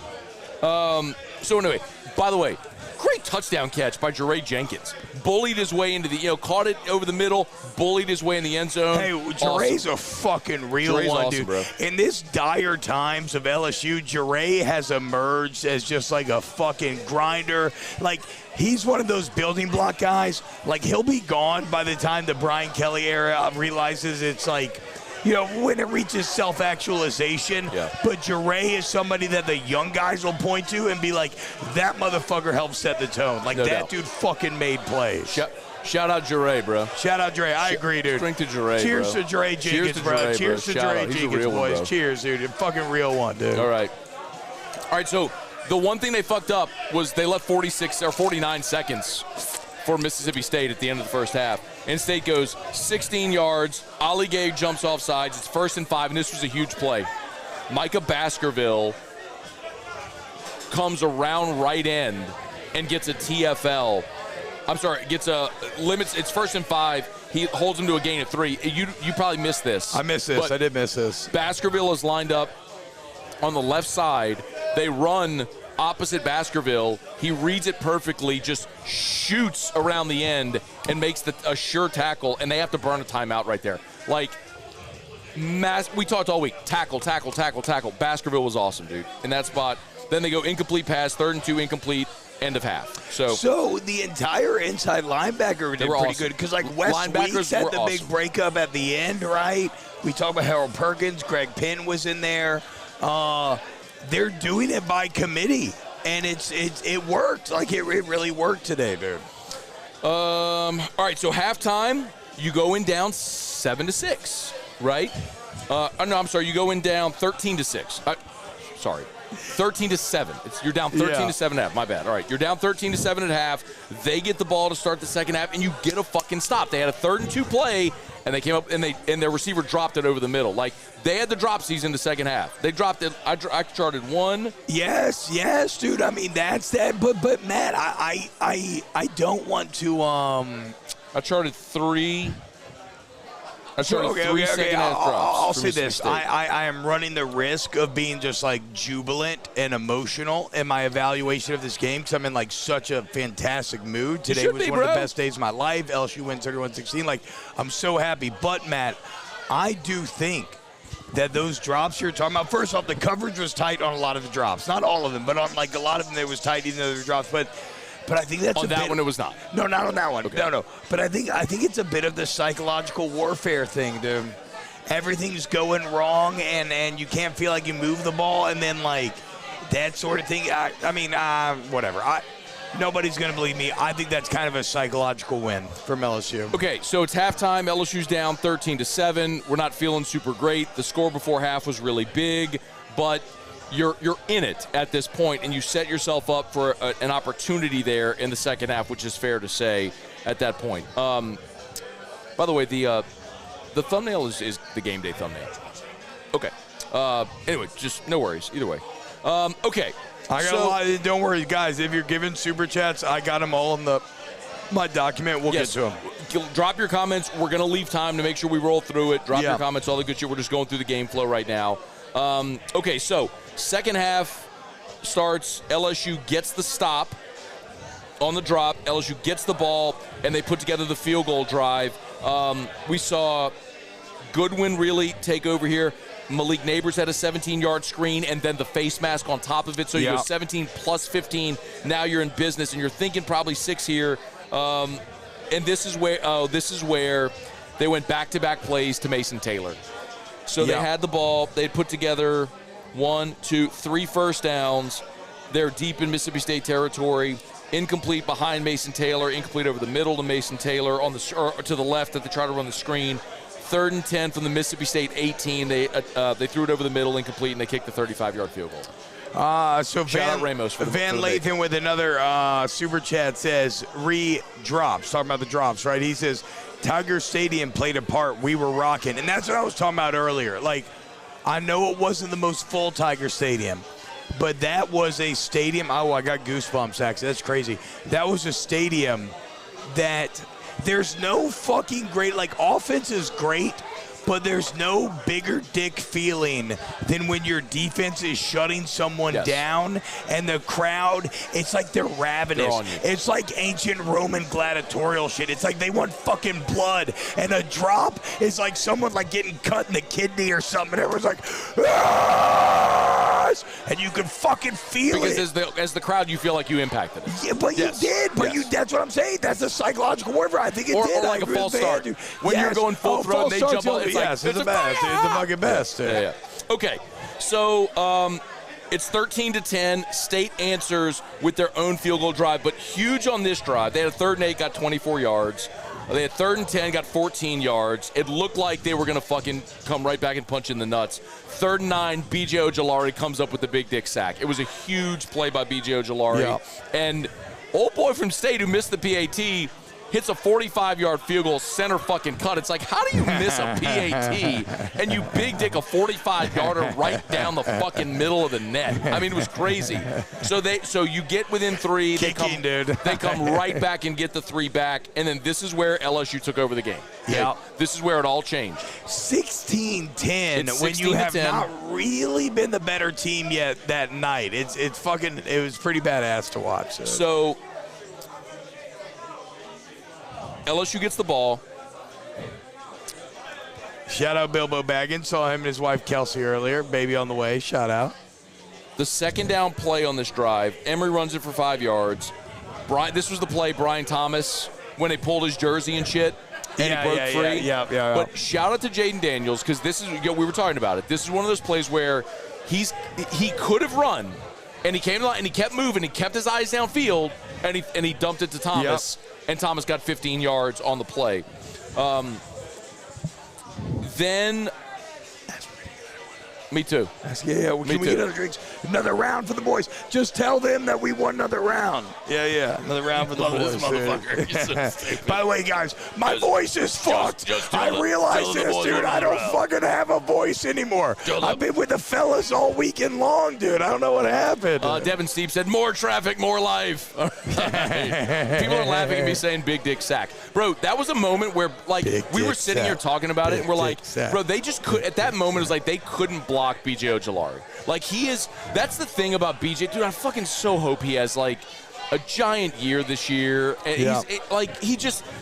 So anyway, by the way, great touchdown catch by Jeray Jenkins. Bullied his way into caught it over the middle, bullied his way in the end zone. Hey, Jeray's a fucking real one, dude. Bro. In this dire times of LSU, Jeray has emerged as just like a fucking grinder. Like, he's one of those building block guys. Like, he'll be gone by the time the Brian Kelly era realizes it's like, when it reaches self-actualization. Yeah. But Jeray is somebody that the young guys will point to and be like, that motherfucker helped set the tone. Like, that dude fucking made plays. Shout out Jeray, bro. Shout out Jeray. I agree, dude. Drink to Jeray, Cheers bro. to Jeray Jenkins, bro. Cheers to Jeray Jenkins, boys. Cheers, dude. A fucking real one, dude. All right, so the one thing they fucked up was they left 46 or 49 seconds for Mississippi State at the end of the first half. And State goes 16 yards. Ollie Gay jumps off sides. It's 1st and 5, and this was a huge play. Micah Baskerville comes around right end and gets a TFL. I'm sorry, gets a limits. It's 1st and 5. He holds him to a gain of 3. You probably missed this. I missed this. I did miss this. Baskerville is lined up on the left side. They run opposite Baskerville. He reads it perfectly, just shoots around the end and makes a sure tackle, and they have to burn a timeout right there. Like, we talked all week, tackle. Baskerville was awesome, dude, in that spot. Then they go incomplete pass, 3rd and 2, incomplete, end of half. So the entire inside linebacker did pretty good because, like, Wes Weeks had the big breakup at the end, right? We talked about Harold Perkins. Greg Penn was in there. They're doing it by committee, and it worked. Like, it really worked today, dude. All right, so halftime, you go in down 7-6, right? No, I'm sorry, you go in down 13-6. Sorry. 13-7. You're down 13-7 at half. My bad. All right, you're down 13-7 at half. They get the ball to start the second half, and you get a fucking stop. They had a 3rd and 2 play, and they came up and their receiver dropped it over the middle. Like, they had the dropsies in the second half. They dropped it. I charted 1. Yes, dude. I mean, that's that. But Matt, I don't want to. I charted 3. Okay. Second-half drops. I'll say this. I am running the risk of being just, like, jubilant and emotional in my evaluation of this game because I'm in, like, such a fantastic mood. Today was one of the best days of my life. LSU wins 31-16. Like, I'm so happy. But, Matt, I do think that those drops you're talking about, first off, the coverage was tight on a lot of the drops. Not all of them, but on, like, a lot of them it was tight even though there were drops. But I think that's on that one. It was not. No, not on that one. Okay. No. But I think it's a bit of the psychological warfare thing, dude. Everything's going wrong, and you can't feel like you move the ball, and then, like, that sort of thing. Whatever. Nobody's going to believe me. I think that's kind of a psychological win from LSU. Okay, so it's halftime. LSU's down 13-7. We're not feeling super great. The score before half was really big, but you're in it at this point, and you set yourself up for an opportunity there in the second half, which is fair to say at that point. By the way, the thumbnail is the game day thumbnail. Okay. Anyway, just no worries either way. Okay. I got a lot. Don't worry, guys. If you're giving super chats, I got them all in my document. We'll get to them. Drop your comments. We're going to leave time to make sure we roll through it. Drop your comments, all the good shit. We're just going through the game flow right now. Okay, so second half starts. LSU gets the stop on the drop. LSU gets the ball, and they put together the field goal drive. We saw Goodwin really take over here. Malik Neighbors had a 17-yard screen, and then the face mask on top of it. So you go 17 plus 15. Now you're in business, and you're thinking probably 6 here. And this is where they went back-to-back plays to Mason Taylor. So they had the ball. They put together 1, 2, 3 first downs. They're deep in Mississippi State territory. Incomplete behind Mason Taylor. Incomplete over the middle to Mason Taylor to the left that they try to run the screen. 3rd and 10 from the Mississippi State 18. They threw it over the middle, incomplete, and they kicked the 35-yard field goal. So Van Lathan with another super chat says, drops. Talking about the drops, right? He says, Tiger Stadium played a part. We were rocking. And that's what I was talking about earlier. Like, I know it wasn't the most full Tiger Stadium, but that was a stadium. Oh, I got goosebumps, actually. That's crazy. That was a stadium that there's no fucking great, like, offense is great, but there's no bigger dick feeling than when your defense is shutting someone down and the crowd, it's like they're ravenous. It's like ancient Roman gladiatorial shit. It's like they want fucking blood, and a drop is like someone like getting cut in the kidney or something, and everyone's like, and you can fucking feel it. Because as the crowd, you feel like you impacted it. Yeah, but you did. But that's what I'm saying. That's a psychological warfare. I think it did. Or like a false start. When you're going full throw and they jump on, it's it's the best. It's the fucking best. Yeah. Okay, so it's 13-10. State answers with their own field goal drive, but huge on this drive. They had a 3rd and 8, got 24 yards. They had 3rd and 10, got 14 yards. It looked like they were going to fucking come right back and punch in the nuts. 3rd and 9, B.J. Ojolari comes up with the big dick sack. It was a huge play by B.J. Ojolari. Yeah. And Old boy from State who missed the PAT hits a 45-yard field goal, center fucking cut. It's like, how do you miss a PAT and you big dick a 45-yarder right down the fucking middle of the net? I mean, it was crazy. So you get within 3. They come right back and get the 3 back, and then this is where LSU took over the game. Yeah. This is where it all changed. 16-10 when you have not really been the better team yet that night. It was pretty badass to watch. So LSU gets the ball. Shout out Bilbo Baggins. Saw him and his wife Kelsey earlier. Baby on the way. Shout out. The second down play on this drive, Emory runs it for 5 yards. This was the play, Brian Thomas, when they pulled his jersey and shit, and he broke free. Yeah. But shout out to Jaden Daniels, because this is, we were talking about it. This is one of those plays where he could have run, and he came and he kept moving. He kept his eyes downfield, and he dumped it to Thomas. Yep. And Thomas got 15 yards on the play. Then, me too. Can we get another drinks? Another round for the boys. Just tell them that we won another round. Yeah. Another round for the boys. This motherfucker. By the way, guys, my voice is fucked. I realize this, dude. I don't fucking have a voice anymore. I've been with the fellas all weekend long, dude. I don't know what happened. Devin Steve said, more traffic, more life. People are laughing at me saying big dick sack. Bro, that was a moment where, like, we were sitting here talking about it, and we're like, bro, they just could, at that moment, it was like they couldn't block BJ Ojulari. Like, that's the thing about BJ. Dude, I fucking so hope he has, like, a giant year this year. And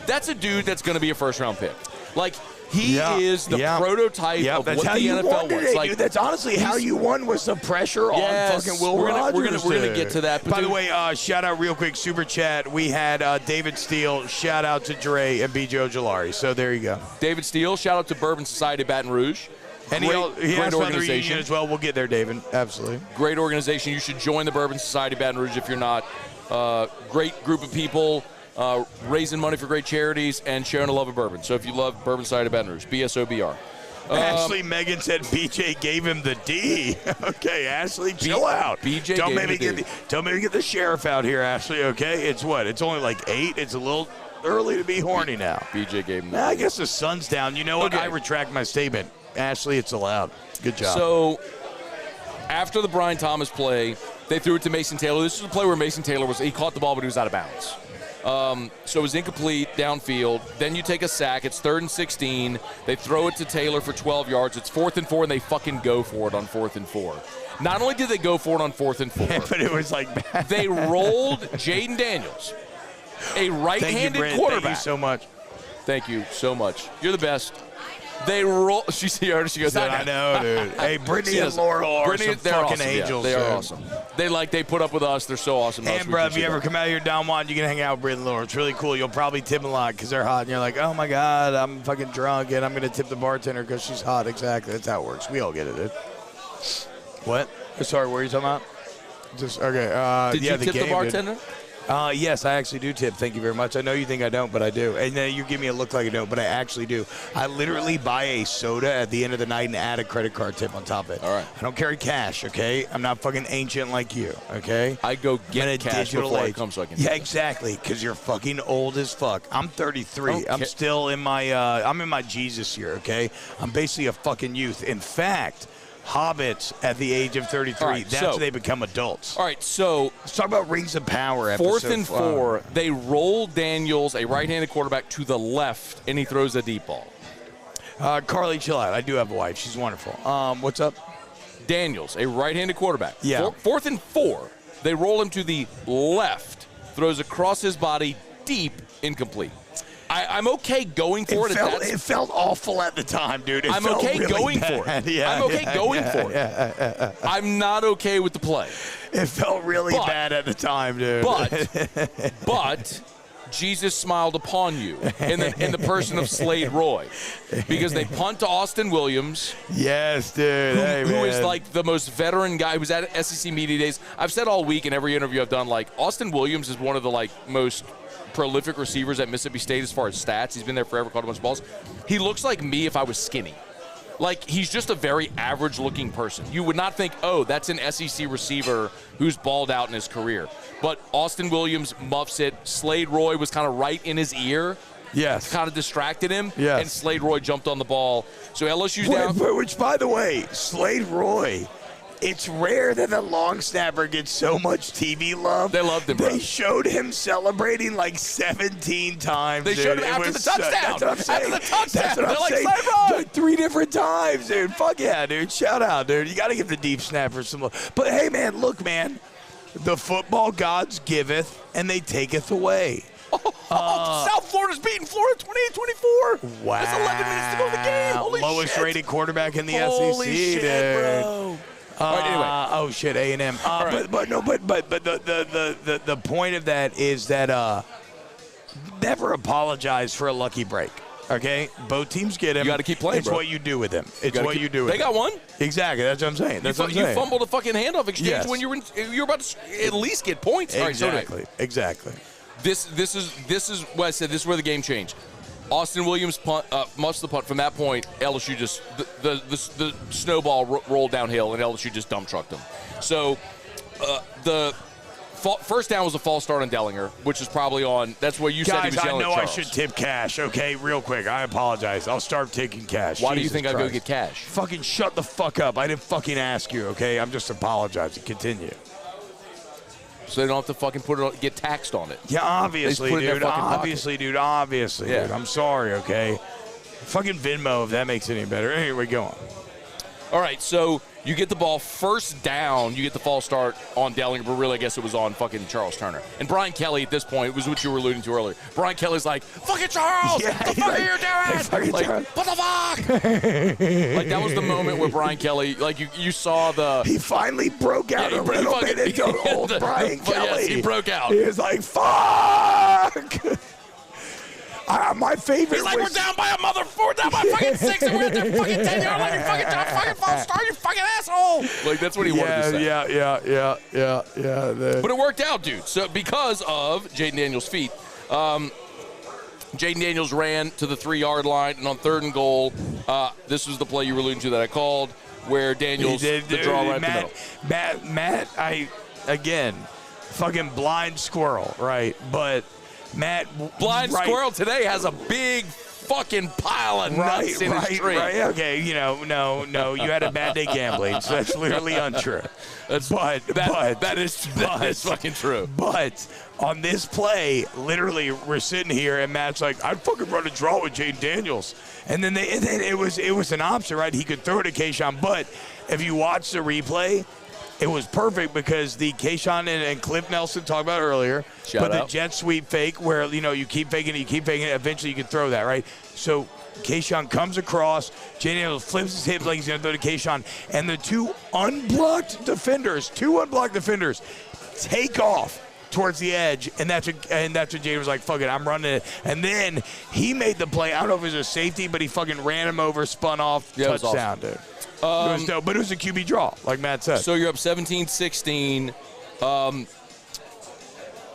that's a dude that's going to be a first-round pick. Like, he is the prototype of what the NFL was. Like, dude, that's honestly how you won, was the pressure on fucking Will Rogers. We're gonna get to that. By the way, shout out real quick, super chat. We had David Steele. Shout out to Dre and BJ Ojulari. So there you go. David Steele. Shout out to Bourbon Society Baton Rouge. And he has organization as well. We'll get there, David. Absolutely. Great organization. You should join the Bourbon Society Baton Rouge if you're not. Great group of people. Raising money for great charities and sharing a love of bourbon. So if you love Bourbon Society of Baton Rouge, BSOBR. Ashley Megan said BJ gave him the D. Okay, Ashley, chill out. BJ don't make me get the sheriff out here, Ashley. Okay, it's what? It's only like 8. It's a little early to be horny now. BJ gave him the D. I guess the sun's down. You know what? I retract my statement. Ashley, it's allowed. Good job. So after the Brian Thomas play, they threw it to Mason Taylor. This was a play where Mason Taylor he caught the ball, but he was out of bounds. So it was incomplete downfield. Then you take a sack. It's 3rd and 16. They throw it to Taylor for 12 yards. It's 4th and 4, and they fucking go for it on 4th and 4. Not only did they go for it on 4th and 4, but it was like they rolled Jaden Daniels, a right-handed quarterback. Thank you so much. Thank you so much. You're the best. They roll. She goes. I know, dude. Hey, Brittany and Laurel are some fucking awesome. angels. Yeah, they are awesome. They put up with us. They're so awesome. And bro, if you ever come out here Don Juan, you can hang out with Brittany and Laurel. It's really cool. You'll probably tip a lot because they're hot, and you're like, oh my god, I'm fucking drunk, and I'm gonna tip the bartender because she's hot. Exactly. That's how it works. We all get it, dude. What? Sorry, what are you talking about? Just okay. Did you tip the bartender? Dude. Yes, I actually do tip. Thank you very much. I know you think I don't, but I do. And then you give me a look like I don't, but I actually do. I literally buy a soda at the end of the night and add a credit card tip on top of it. All right. I don't carry cash, okay? I'm not fucking ancient like you, okay? I go get cash before I come so I can. Yeah, exactly, because you're fucking old as fuck. I'm 33. I'm still in my I'm in my Jesus year, okay? I'm basically a fucking youth. In fact, hobbits at the age of 33. Right, that's when they become adults. All right, so let's talk about Rings of Power. 4th and 4. They roll Daniels, a right-handed quarterback, to the left, and he throws a deep ball. Carly, chill out. I do have a wife. She's wonderful. What's up? Daniels, a right-handed quarterback. Yeah. 4th and 4. They roll him to the left, throws across his body, deep, incomplete. I'm okay going for it. It felt awful at the time, dude. I'm okay going for it. I'm okay going for it. I'm not okay with the play. It felt really bad at the time, dude. But Jesus smiled upon you in the person of Slade Roy, because they punt to Austin Williams. Yes, dude. Who is like the most veteran guy who's at SEC Media Days. I've said all week in every interview I've done, like, Austin Williams is one of the most prolific receivers at Mississippi State as far as stats. He's been there forever, caught a bunch of balls. He looks like me if I was skinny. Like, he's just a very average-looking person. You would not think, oh, that's an SEC receiver who's balled out in his career. But Austin Williams muffs it. Slade Roy was kind of right in his ear. Yes. Kind of distracted him. Yes. And Slade Roy jumped on the ball. So LSU's down. Which, by the way, Slade Roy, it's rare that a long snapper gets so much TV love. They loved him, bro. They showed him celebrating like 17 times. They showed him after the touchdown. That's what I'm saying. After the touchdown. That's what I'm saying. Slade Roy. 3 different times, dude. Fuck yeah, dude. Shout out, dude. You got to give the deep snappers some love. But hey, man, look, man. The football gods giveth, and they taketh away. South Florida's beating Florida 28-24. Wow. That's 11 minutes to go in the game. Holy Lowest shit. rated quarterback in the Holy SEC, shit, dude. bro. All right, anyway. Oh shit, A&M. Right. But the point of that is that never apologize for a lucky break. Okay, both teams get him. You got to keep playing. It's bro. what you do with him. It's what you do with They got one. Exactly. That's what I'm saying. That's what I'm saying. You fumbled a fucking handoff exchange Yes. when you were about to at least get points. Exactly. All right, Exactly. This is what I said. This is where the game changed. Austin Williams muffs the punt. From that point, LSU just the snowball rolled downhill, and LSU just dump trucked them. So the first down was a false start on Dellinger, which is probably on. That's what you said he was yelling at I know Charles. I should tip cash. Okay, real quick. I apologize. I'll start taking cash. Why do you Jesus think I go Christ. get cash? Fucking shut the fuck up. I didn't fucking ask you. Okay, I'm just apologizing. Continue. So they don't have to fucking get taxed on it. Yeah, obviously, They just put it in dude. their fucking pocket. Obviously, Yeah. dude. I'm sorry, okay? Fucking Venmo, if that makes it any better. Anyway, go on. All right, so you get the ball first down. You get the false start on Dellinger, but really I guess it was on fucking Charles Turner. And Brian Kelly at this point, it was what you were alluding to earlier. Brian Kelly's like, fucking Charles! Yeah, what the fuck are you doing? Like, what the fuck? Like, that was the moment where Brian Kelly, like, you saw the... He finally broke out a little bit into old Brian Kelly. Yes, he broke out. He was like, fuck! My favorite He's like, was, we're down by fucking 6, and we're at their fucking 10-yard line. You fucking false start, you fucking asshole. Like, that's what he wanted to say. Yeah. But it worked out, dude. So because of Jaden Daniels' feet, Jaden Daniels ran to the 3-yard line, and on 3rd and goal, this was the play you were alluding to that I called, where Daniels, the draw right in the middle. Matt, again, fucking blind squirrel, right? But Matt, Blind Squirrel today has a big fucking pile of nuts in his tree. Right, okay, no, you had a bad day gambling, so that's literally untrue. That is fucking true. But on this play, literally, we're sitting here, and Matt's like, I'd fucking run a draw with Jaden Daniels. And then it was an option, right? He could throw it to Kayshawn, but if you watch the replay, it was perfect because the Kayshawn and Cliff Nelson talked about earlier. Shout out. The jet sweep fake where, you keep faking it, eventually you can throw that, right? So Kayshawn comes across, Jaden Daniels flips his hips like he's going to throw to Kayshawn, and the two unblocked defenders take off towards the edge, and that's what Jaden was like, fuck it, I'm running it. And then he made the play. I don't know if it was a safety, but he fucking ran him over, spun off, touchdown, dude. It was dope, but it was a QB draw, like Matt said. So you're up 17-16,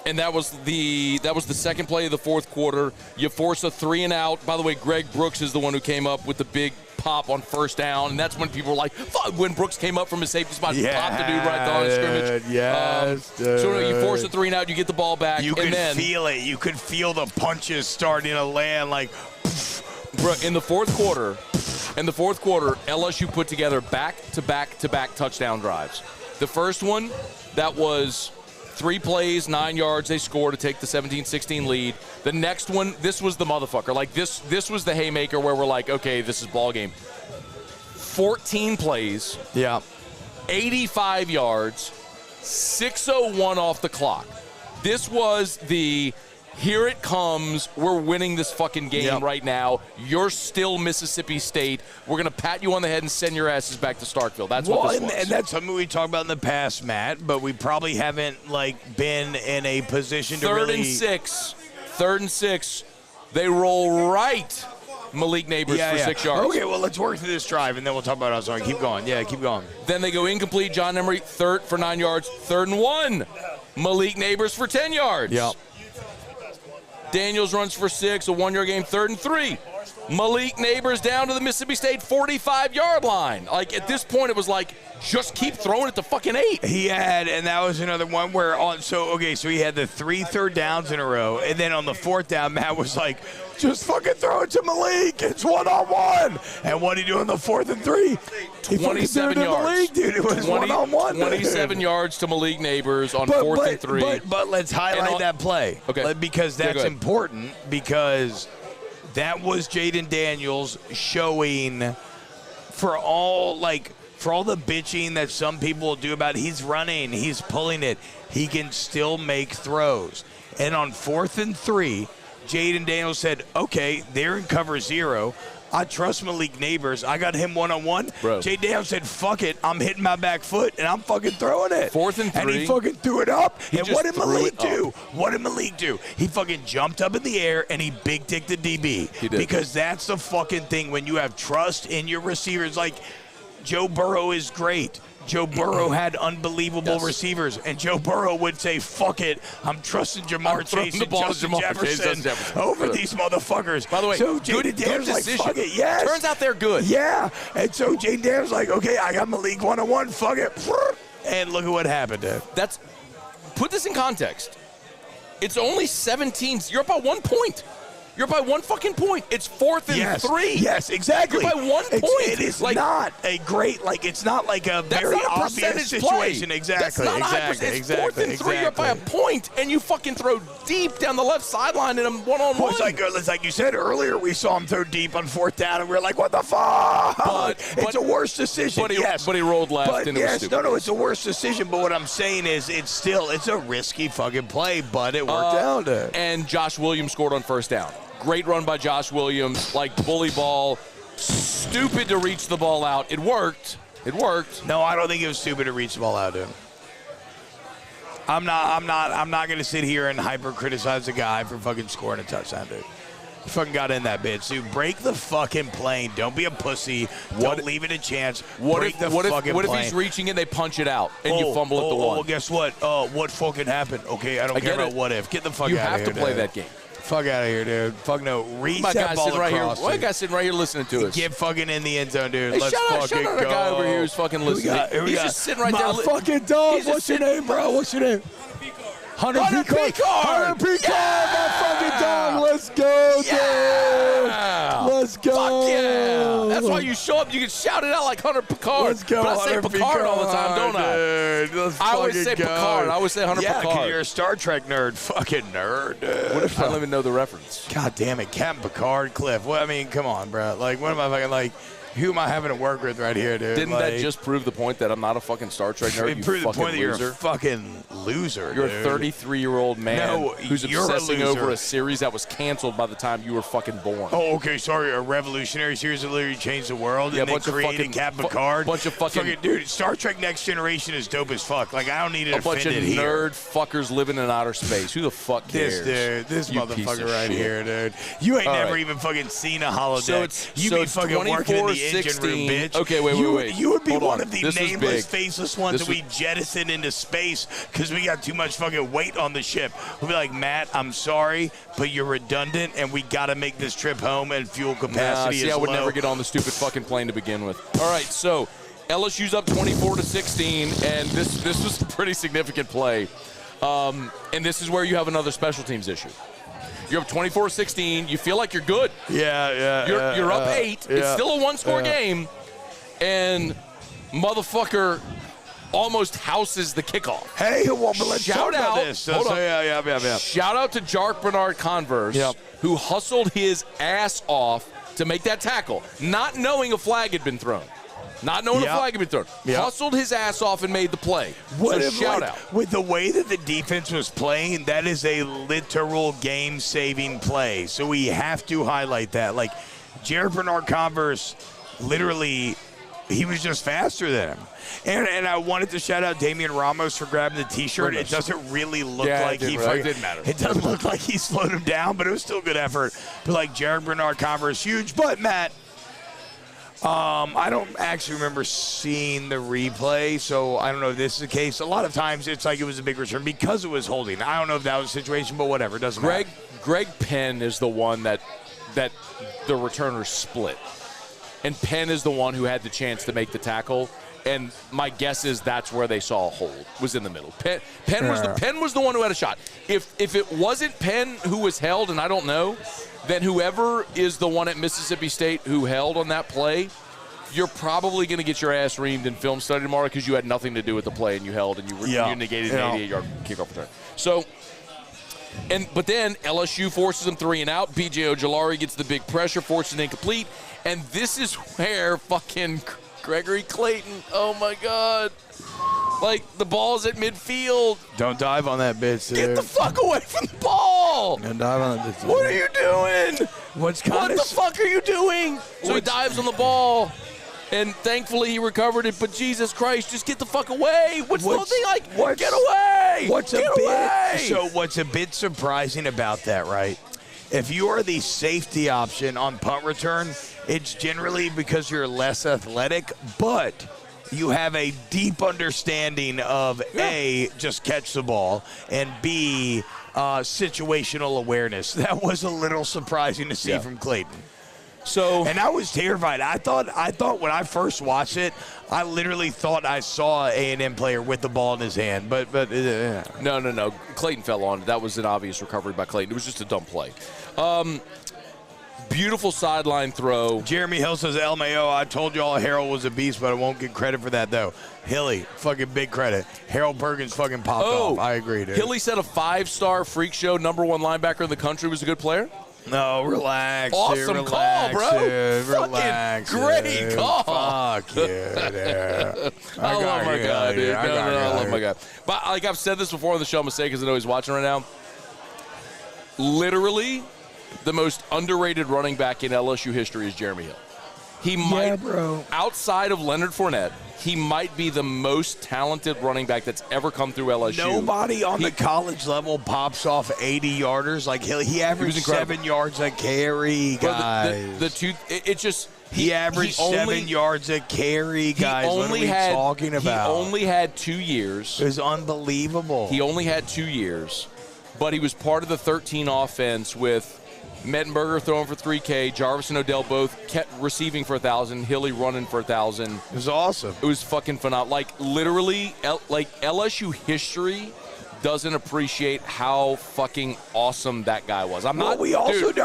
and that was the second play of the fourth quarter. You force a 3-and-out. By the way, Greg Brooks is the one who came up with the big pop on first down, and that's when people were like, fuck, when Brooks came up from his safety spot, popped the dude right at the line of scrimmage. Yes, so you force a 3-and-out, you get the ball back. You could feel it. You could feel the punches starting to land like... Bro, in the fourth quarter, LSU put together back-to-back touchdown drives. The first one, that was 3 plays, 9 yards. They scored to take the 17-16 lead. The next one, this was the motherfucker. Like, this was the haymaker where we're like, okay, this is ball game. 14 plays. Yeah. 85 yards. 6:01 off the clock. This was the... Here it comes. We're winning this fucking game right now. You're still Mississippi State. We're going to pat you on the head and send your asses back to Starkville. That's what this was. And that's something we talked about in the past, Matt, but we probably haven't, been in a position to really... Third and six. They roll right Malik Neighbors for 6 yards. Okay, well, let's work through this drive, and then we'll talk about it. I'm sorry. Keep going. Yeah, keep going. Then they go incomplete. John Emery, third for 9 yards. 3rd and 1. Malik Neighbors for 10 yards. Yep. Daniels runs for 6, a 1-yard game, 3rd and 3. Malik Neighbors down to the Mississippi State 45-yard line. Like, at this point, it was like, just keep throwing it to fucking 8. He had, and that was another one where so he had the 3 third downs in a row, and then on the 4th down, Matt was like, just fucking throw it to Malik. It's 1-on-1. And what did he do on the 4th and 3? 27 yards. Malik, dude. It was 1-on-1. 27 yards to Malik Neighbors on 4th and 3. But let's highlight that play. Okay. Because that's important, because that was Jaden Daniels showing for all the bitching that some people will do about he's running, he's pulling it, he can still make throws. And on 4th and 3, Jaden Daniels said, okay, they're in cover 0. I trust Malik Neighbors. I got him 1-on-1. Jaden Daniels said, fuck it. I'm hitting my back foot, and I'm fucking throwing it. 4th and 3. And he fucking threw it up. And what did Malik do? What did Malik do? He fucking jumped up in the air, and he big-dicked the DB. He did. Because that's the fucking thing when you have trust in your receivers. Like, Joe Burrow is great. Joe Burrow had unbelievable receivers, and Joe Burrow would say, fuck it, I'm trusting Jamar Chase and Justin Jefferson over these motherfuckers. By the way, so Jaden Daniels like, fuck it, yes. Turns out they're good. Yeah, and so Jaden Daniels like, okay, I got Malik 1-on-1, fuck it. And look at what happened, dude. Put this in context. It's only 17. You're up by 1 point. You're by 1 fucking point. It's 4th and 3. Yes, exactly. You're by 1 point. It is not a great, it's not like a very obvious situation. Play. Exactly. That's not exactly. It's 4th and 3. You're up by a point, and you fucking throw deep down the left sideline in a 1-on-1. Well, it's like you said earlier, we saw him throw deep on 4th down, and we were like, what the fuck? It's a worse decision. But he rolled left, and it was stupid. No, it's a worse decision. But what I'm saying is, it's a risky fucking play, but it worked out. And Josh Williams scored on 1st down. Great run by Josh Williams, bully ball. Stupid to reach the ball out. It worked. No, I don't think it was stupid to reach the ball out, dude. I'm not going to sit here and hyper criticize the guy for fucking scoring a touchdown, dude. He fucking got in that bitch, dude. Break the fucking plane. Don't be a pussy. Don't leave it a chance. What if he's reaching and they punch it out and you fumble at the 1? Well, guess what? What fucking happened? Okay, I don't care about what if. Get the fuck out of here. You have to play that game. Fuck out of here, dude. Fuck no. Reach that ball across. Why guy sitting right here listening to us? Get fucking in the end zone, dude. Hey, Let's fucking go. Shout out a guy over here who's fucking listening. He's just sitting right there. My fucking dog. What's your name, bro? What's your name? Hunter Picard. Hunter Picard, my fucking dog. Let's go, dude. Let's go. Fuck yeah. That's why you show up. You can shout it out like Hunter Picard. Let's go, but I say Picard all the time, don't I? Dude, I always say Picard. I always say Hunter Picard. Yeah, you're a Star Trek nerd. Fucking nerd, dude. What if I don't even know the reference? God damn it. Captain Picard, Cliff. Well, I mean, come on, bro. What am I fucking who am I having to work with right here, dude? Didn't that just prove the point that I'm not a fucking Star Trek nerd? It proved the point that you're a fucking loser, You're dude. a 33-year-old man who's obsessing over a series that was canceled by the time you were fucking born. Oh, okay, sorry. A revolutionary series that literally changed the world, and they created Captain Picard. Bunch of fucking dude, Star Trek Next Generation is dope as fuck. I don't need it a bunch of nerd fuckers living in outer space. Who the fuck cares? This motherfucker right here, dude. You ain't never even fucking seen a holodeck. You be fucking working in the engine room, bitch. Okay, wait. You would be one of the nameless, faceless ones that we jettison into space because we got too much fucking weight on the ship. We'll be like, Matt, I'm sorry, but you're redundant, and we got to make this trip home, and fuel capacity is low. I would never get on the stupid fucking plane to begin with. All right, so LSU's up 24-16, and this was a pretty significant play. And this is where you have another special teams issue. You're up 24-16. You feel like you're good. Yeah. You're up 8. It's still a one-score game. And motherfucker almost houses the kickoff. Hey, well, but let's talk about this. Hold on. Yeah. Shout out to Jark Bernard Converse, who hustled his ass off to make that tackle, not knowing a flag had been thrown. Hustled his ass off and made the play. Shout out. With the way that the defense was playing, that is a literal game-saving play. So we have to highlight that. Jared Bernard Converse, literally, he was just faster than him. And I wanted to shout out Damian Ramos for grabbing the T-shirt. It doesn't really look like he... It didn't matter. It doesn't look like he slowed him down, but it was still a good effort. But Jared Bernard Converse, huge. But, Matt, I don't actually remember seeing the replay, so I don't know if this is the case. A lot of times it's it was a big return because it was holding. I don't know if that was the situation, but whatever. It doesn't matter. Greg Penn is the one that the returners split. And Penn is the one who had the chance to make the tackle. And my guess is that's where they saw a hold, was in the middle. Penn was the one who had a shot. If it wasn't Penn who was held, and I don't know, then whoever is the one at Mississippi State who held on that play, you're probably going to get your ass reamed in film study tomorrow because you had nothing to do with the play and you held and you negated an 88-yard kickoff return. So, but then LSU forces them 3 and out. B.J. Ojolari gets the big pressure, forces it incomplete. And this is where fucking Gregory Clayton, oh my God. Like, the ball's at midfield. Don't dive on that bitch, dude. Get the fuck away from the ball. Don't dive on that bitch. What are you doing? What the fuck are you doing? So he dives on the ball. And thankfully he recovered it, but Jesus Christ, just get the fuck away. What's the thing like? Get away. What's a bit surprising about that, right? If you are the safety option on punt return, it's generally because you're less athletic, but you have a deep understanding of A, just catch the ball, and B, situational awareness. That was a little surprising to see from Clayton. And I was terrified. I thought when I first watched it, I literally thought I saw an A&M player with the ball in his hand. But No. Clayton fell on it. That was an obvious recovery by Clayton. It was just a dumb play. Beautiful sideline throw. Jeremy Hill says, LMAO, I told you all Harold was a beast, but I won't get credit for that, though. Hilly, fucking big credit. Harold Perkins fucking popped off. I agree, dude. Hilly said a 5-star freak show, #1 linebacker in the country was a good player. No, relax. Awesome dude, call, bro. Dude, relax. Great call. Fuck you, dude. I love my guy, dude. I love my guy. But like I've said this before on the show, I'm going to say because I know he's watching right now. Literally, the most underrated running back in LSU history is Jeremy Hill. He might, outside of Leonard Fournette, he might be the most talented running back that's ever come through LSU. Nobody on the college level pops off 80-yarders like Hill. He averaged 7 yards a carry, guys. He averaged 7 yards a carry, guys. What are we talking about? He only had 2 years. It was unbelievable. He only had 2 years, but he was part of the 13 offense with Mettenberger throwing for 3K, Jarvis and Odell both kept receiving for 1,000, Hilly running for 1,000. It was awesome. It was fucking phenomenal. Like, literally, LSU history doesn't appreciate how fucking awesome that guy was. I'm not just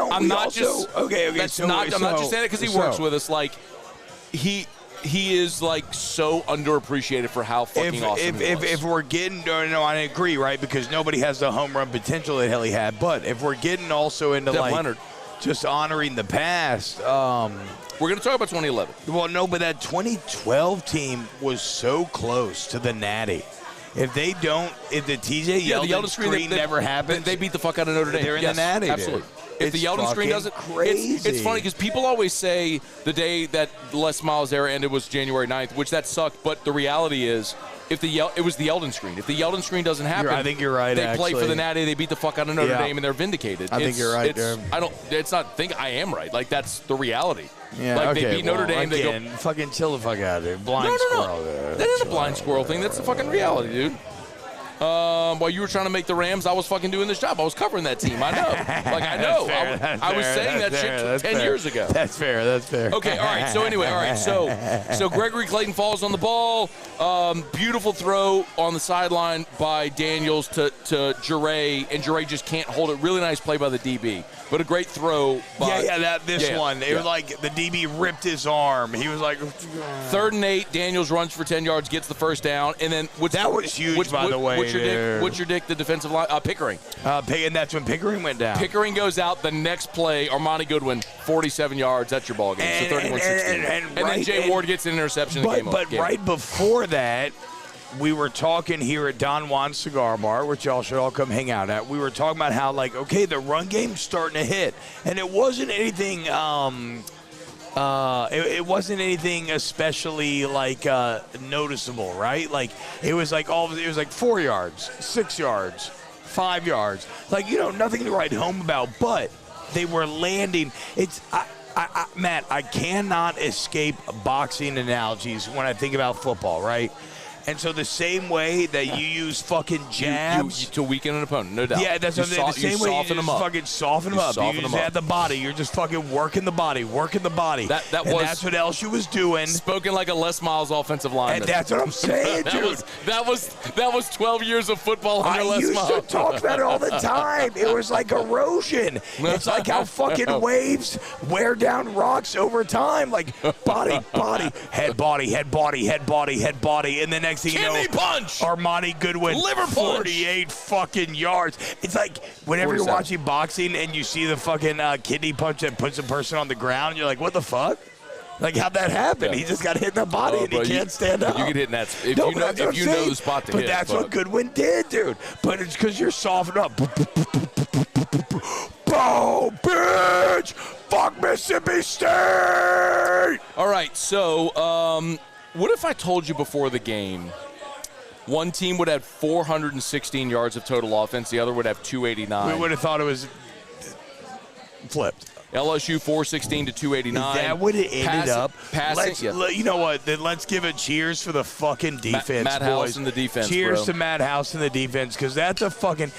saying it because he works with us. Like, he is, like, so underappreciated for how fucking awesome he was. If we're getting – no, I agree, right, because nobody has the home run potential that Hilly had. But if we're getting also into, Leonard. Just honoring the past we're going to talk about 2011. Well, no, but that 2012 team was so close to the Natty. If the TJ Yeldon screen never happens – they beat the fuck out of Notre Dame. They're in the Natty, absolutely. Dude. If the Yeldon screen doesn't, it's funny because people always say the day that Les Miles' era ended was January 9th, which that sucked. But the reality is, it was the Yeldon screen. If the Yeldon screen doesn't happen, I think you're right. They play for the Natty, they beat the fuck out of Notre Dame, and they're vindicated. I think you're right. I am right. Like that's the reality. Yeah, like they beat Notre Dame. They go fucking chill the fuck out of there. Blind squirrel. That is a blind squirrel thing. That's the fucking reality, dude. While you were trying to make the Rams, I was fucking doing this job. I was covering that team. I know. Like, I know. I was saying that shit 10 years ago. That's fair. Okay, all right. So, anyway, all right. So Gregory Clayton falls on the ball. Beautiful throw on the sideline by Daniels to Jure, and Jure just can't hold it. Really nice play by the DB. But a great throw by... This one. It was like the DB ripped his arm. He was like... 3rd and 8. Daniels runs for 10 yards, gets the first down. And then... That was huge, by the way. What's your dick, the defensive line? Pickering. And that's when Pickering went down. Pickering goes out. The next play, Armani Goodwin, 47 yards. That's your ball game. So 31-16. And then Jay Ward gets an interception. But right before that, we were talking here at Don Juan's Cigar Bar, which y'all should all come hang out at. We were talking about how, like, okay, the run game's starting to hit. And it wasn't anything it wasn't anything especially like noticeable, right? Like it was like 4 yards, 6 yards, 5 yards. Like, nothing to write home about, but they were landing. Matt, I cannot escape boxing analogies when I think about football, right? And so the same way that you use fucking jabs to weaken an opponent, no doubt. Yeah, that's what I'm saying. The same way you just fucking soften them up. You just add the body. You're just fucking working the body. That's what LSU was doing. Spoken like a Les Miles offensive lineman. And that's what I'm saying, dude. that was 12 years of football under Les Miles. I used to talk about it all the time. It was like erosion. It's like how fucking waves wear down rocks over time. Like body, head, body, head, body, head, body, head, body. And the next thing you know, punch! Armani Goodwin, liver 48 fucking yards. It's like whenever you're watching boxing and you see the fucking kidney punch that puts a person on the ground, you're like, what the fuck? Like, how'd that happen? Yeah. He just got hit in the body and he can't stand up. You get hit in that. If you know the spot to hit. But that's what Goodwin did, dude. But it's because you're softened up. Boom, bitch! Fuck Mississippi State! All right, so what if I told you before the game one team would have 416 yards of total offense, the other would have 289? We would have thought it was flipped. LSU 416 to 289. That would have ended up passing. You know what? Then let's give a cheers for the fucking defense, Matt boys. House and the defense. Cheers to Matt House and the defense, because that's a fucking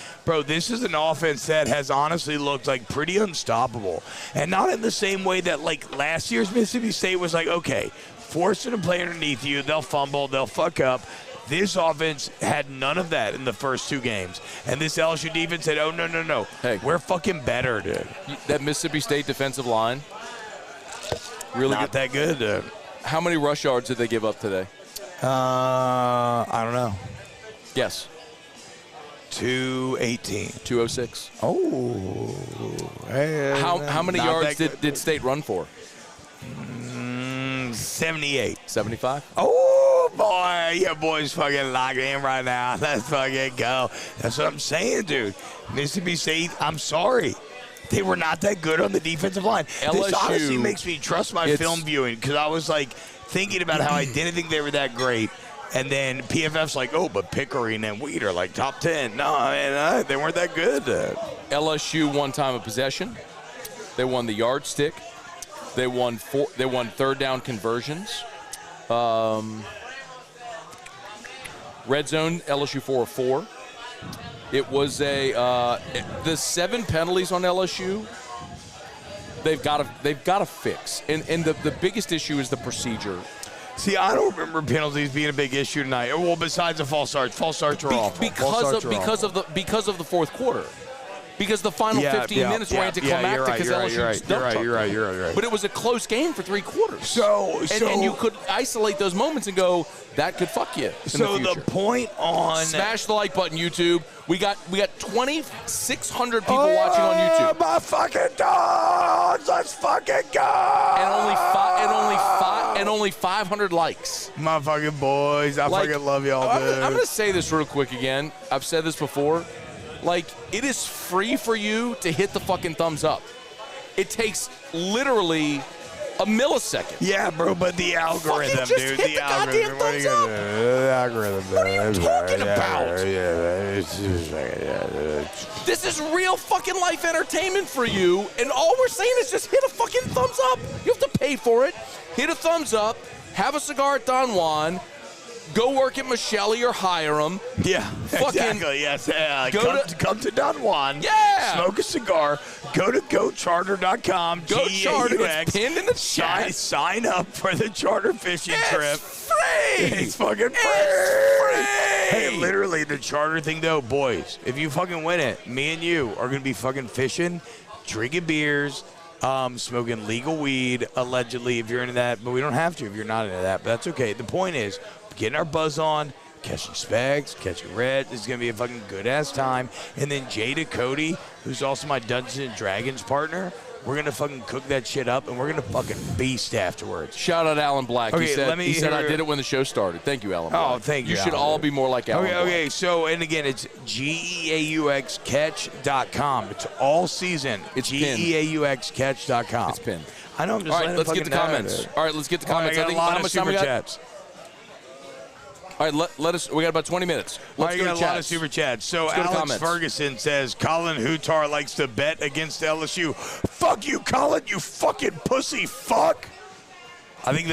this is an offense that has honestly looked like pretty unstoppable, and not in the same way that like last year's Mississippi State was like, okay, force them to play underneath you, they'll fumble, they'll fuck up. This offense had none of that in the first two games. And this LSU defense said, oh, no. Hey, we're fucking better, dude. That Mississippi State defensive line, really not that good, dude. How many rush yards did they give up today? I don't know. Yes. 218. 206. Oh. Hey, how many yards did State run for? 78. 75? Oh, boy. Your boy's fucking locked in right now. Let's fucking go. That's what I'm saying, dude. Mississippi State, I'm sorry. They were not that good on the defensive line. LSU, this honestly makes me trust my film viewing, because I was, like, thinking about how I didn't think they were that great. And then PFF's like, oh, but Pickering and Weed are, like, top 10. No, man, they weren't that good. LSU won time of possession. They won the yardstick. They won third down conversions. Red zone, LSU 4 of 4. It was the 7 penalties on LSU. They've got to fix, and the biggest issue is the procedure. See, I don't remember penalties being a big issue tonight. Well, besides the false starts. False starts are awful. Because of the fourth quarter. Because the final 15 minutes were anticlimactic because LSU dumped truck. You're right. But it was a close game for 3 quarters. And you could isolate those moments and go, that could fuck you in the future. The point on... Smash the like button, YouTube. We got 2,600 people watching on YouTube. My fucking dogs! Let's fucking go! And only 500 likes. My fucking boys. I fucking love y'all, dude. I'm going to say this real quick again. I've said this before. Like, it is free for you to hit the fucking thumbs up. It takes literally a millisecond. Yeah, bro, but the algorithm, just dude. Hit the goddamn thumbs up. The algorithm. What are you talking about? This is real fucking life entertainment for you, and all we're saying is just hit a fucking thumbs up. You have to pay for it. Hit a thumbs up. Have a cigar at Don Juan. Go work at Michelle or hire them. Yeah, exactly. Yes. Come to Don Juan. Yeah. Smoke a cigar. Go to GoCharter.com. Go Charter. It's pinned in the chat. Sign up for the charter fishing trip. It's free. It's fucking free. It's free. Hey, literally, the charter thing, though, boys, if you fucking win it, me and you are going to be fucking fishing, drinking beers, smoking legal weed, allegedly, if you're into that. But we don't have to if you're not into that. But that's okay. The point is, getting our buzz on, catching specs, catching red. This is going to be a fucking good-ass time. And then Jada Cody, who's also my Dungeons & Dragons partner, we're going to fucking cook that shit up, and we're going to fucking beast afterwards. Shout out Alan Black. Okay, he said I did it when the show started. Thank you, Alan Black. Oh, thank you, You should all be more like Alan Black. Okay, so, and again, it's GEAUXCatch.com. It's all season. It's GEAUXCatch.com. It's pinned. I know, I'm just all right, let's get to comments. All right, let's get to comments. I got a lot of super chats. All right, let us. We got about 20 minutes. Let's go to a lot of super chats. So Alex Ferguson says Colin Hutar likes to bet against LSU. Fuck you, Colin. You fucking pussy fuck. I think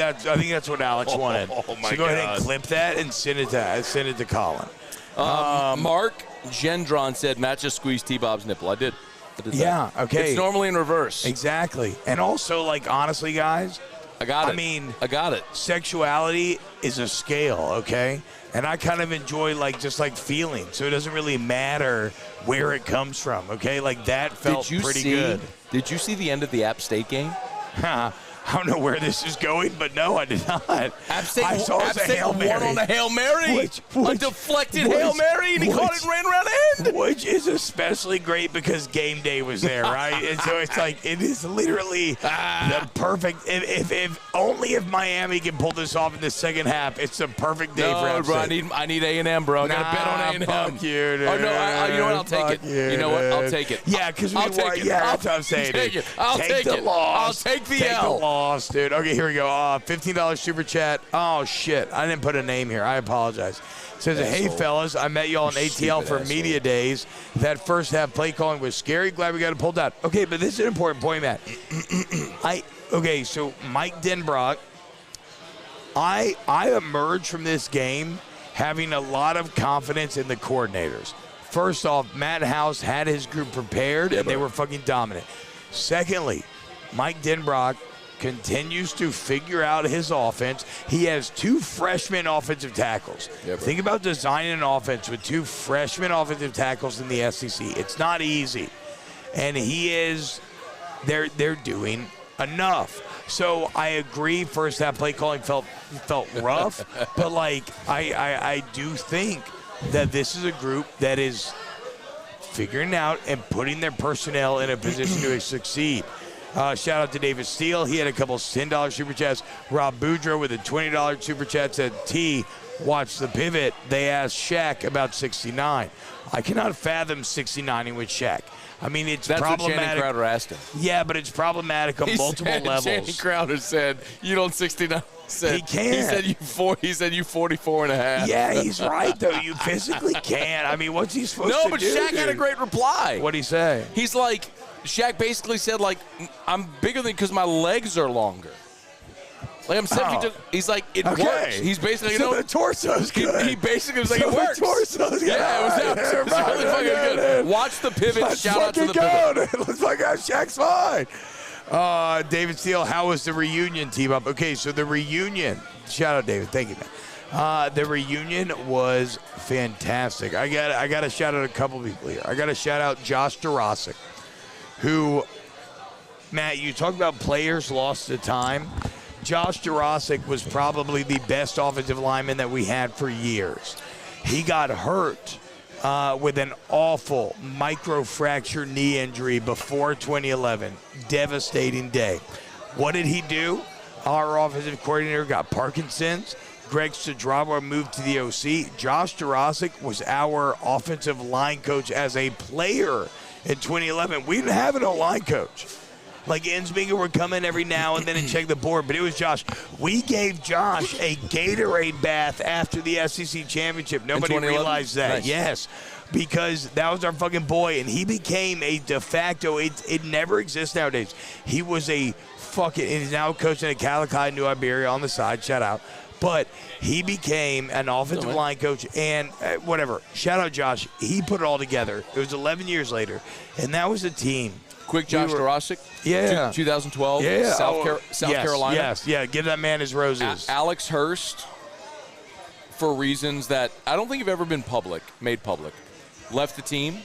that's what Alex wanted. Oh my so go ahead God. and clip that and send it to Colin. Mark Gendron said, Matt just squeezed Tbob's nipple. I did that. Yeah, okay. It's normally in reverse. Exactly. And also, like, honestly, guys, I got it. I mean, I got it. Sexuality is a scale, okay? And I kind of enjoy, like, just like feeling. So it doesn't really matter where it comes from, okay? Like, that felt pretty good. Did you see the end of the App State game? I don't know where this is going, but no, I did not. App State, I saw App State won on a Hail Mary. A deflected Hail Mary, and he caught it and ran around the end. Which is especially great because game day was there, right? And so it's like, it is literally the perfect. If only if Miami can pull this off in the second half, it's the perfect day for App State. I need A&M, bro. I got to bet on A&M. Fuck you, dude. Oh, no, you know what? I'll take it. You know what? I'll take it. Yeah, because I'll take it. Yeah, that's what I'm saying. I'll take it. I'll take the L. Loss, dude. Okay, here we go. $15 super chat. Oh, shit. I didn't put a name here. I apologize. It says, hey, fellas, I met y'all in ATL for media days. That first half play calling was scary. Glad we got it pulled out. Okay, but this is an important point, Matt. So Mike Denbrock, I emerged from this game having a lot of confidence in the coordinators. First off, Matt House had his group prepared, and they were fucking dominant. Secondly, Mike Denbrock continues to figure out his offense. He has 2 freshman offensive tackles. Think about designing an offense with 2 freshman offensive tackles in the SEC. It's not easy. And they're doing enough. So I agree, first half play calling felt rough, but like I do think that this is a group that is figuring out and putting their personnel in a position to succeed. Shout out to David Steele. He had a couple $10 super chats. Rob Boudreaux with a $20 super chat said, T, watch the pivot. They asked Shaq about 69. I cannot fathom 69ing with Shaq. I mean, it's problematic. That's what Channing Crowder asked him. Yeah, but it's problematic on multiple levels. Channing Crowder said, you don't 69. He can't. He said you 44 and a half. Yeah, he's right, though. You physically can't. I mean, what's he supposed to do? No, but Shaq had a great reply. What'd he say? He's like, Shaq basically said, like, I'm bigger than because my legs are longer. Like, I'm 7 feet. He's like, it works. He's basically, the torso's good. He basically was like, it works. The torso's good. Yeah, it was really fucking good. Watch the pivot. Shout out to the pivot. It looks like Shaq's fine. David Steele, how was the reunion, Tbob? Okay, so the reunion. Shout out, David. Thank you, man. The reunion was fantastic. I got to shout out a couple people here. I got to shout out Josh Jurasic, who, Matt, you talk about players lost to time. Josh Jurasic was probably the best offensive lineman that we had for years. He got hurt with an awful microfracture knee injury before 2011. Devastating day. What did he do? Our offensive coordinator got Parkinson's. Greg Stadrawa moved to the OC. Josh Jurasic was our offensive line coach as a player in 2011. We didn't have an O-line coach. Like, Ensminger would come in every now and then and check the board, but it was Josh. We gave Josh a Gatorade bath after the SEC championship. Nobody realized that. Nice. Yes, because that was our fucking boy, and he became a de facto. It never exists nowadays. He was a fucking, and he's now coaching at Calakai, New Iberia on the side. Shout out. But he became an offensive line coach, and whatever. Shout out Josh. He put it all together. It was 11 years later, and that was a team. Quick, Josh Jurasic. Yeah. 2012. Yeah. South Carolina. Yes. Yeah. Give that man his roses. Alex Hurst, for reasons that I don't think have ever been made public, left the team,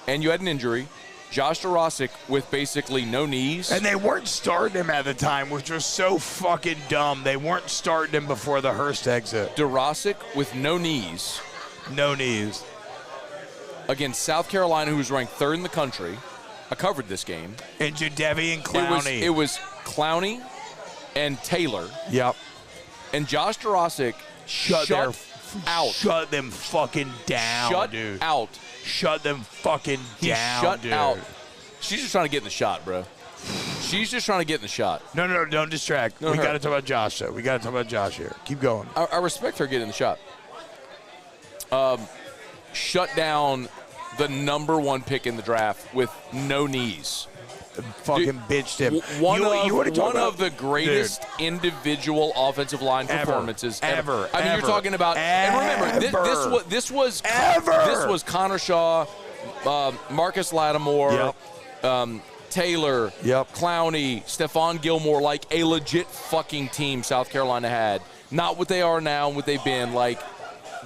and you had an injury. Josh Jurasic with basically no knees. And they weren't starting him at the time, which was so fucking dumb. They weren't starting him before the Hurst exit. Jurasic with no knees. No knees. Against South Carolina, who was ranked 3rd in the country. I covered this game. And Jadeveon Clowney. It was Clowney and Taylor. Yep. And Josh Jurasic shut them fucking down, dude. Shut them fucking down, dude. Out. She's just trying to get in the shot, bro. She's just trying to get in the shot. No, don't distract. We got to talk about Josh, though. We got to talk about Josh here. Keep going. I respect her getting in the shot. Shut down the #1 pick in the draft with no knees. fucking bitched him. One of the greatest individual offensive line performances ever. I mean, you're talking about. And remember, this was Connor Shaw, Marcus Lattimore, Taylor, Clowney, Stephon Gilmore, like a legit fucking team South Carolina had. Not what they are now and what they've been. Like,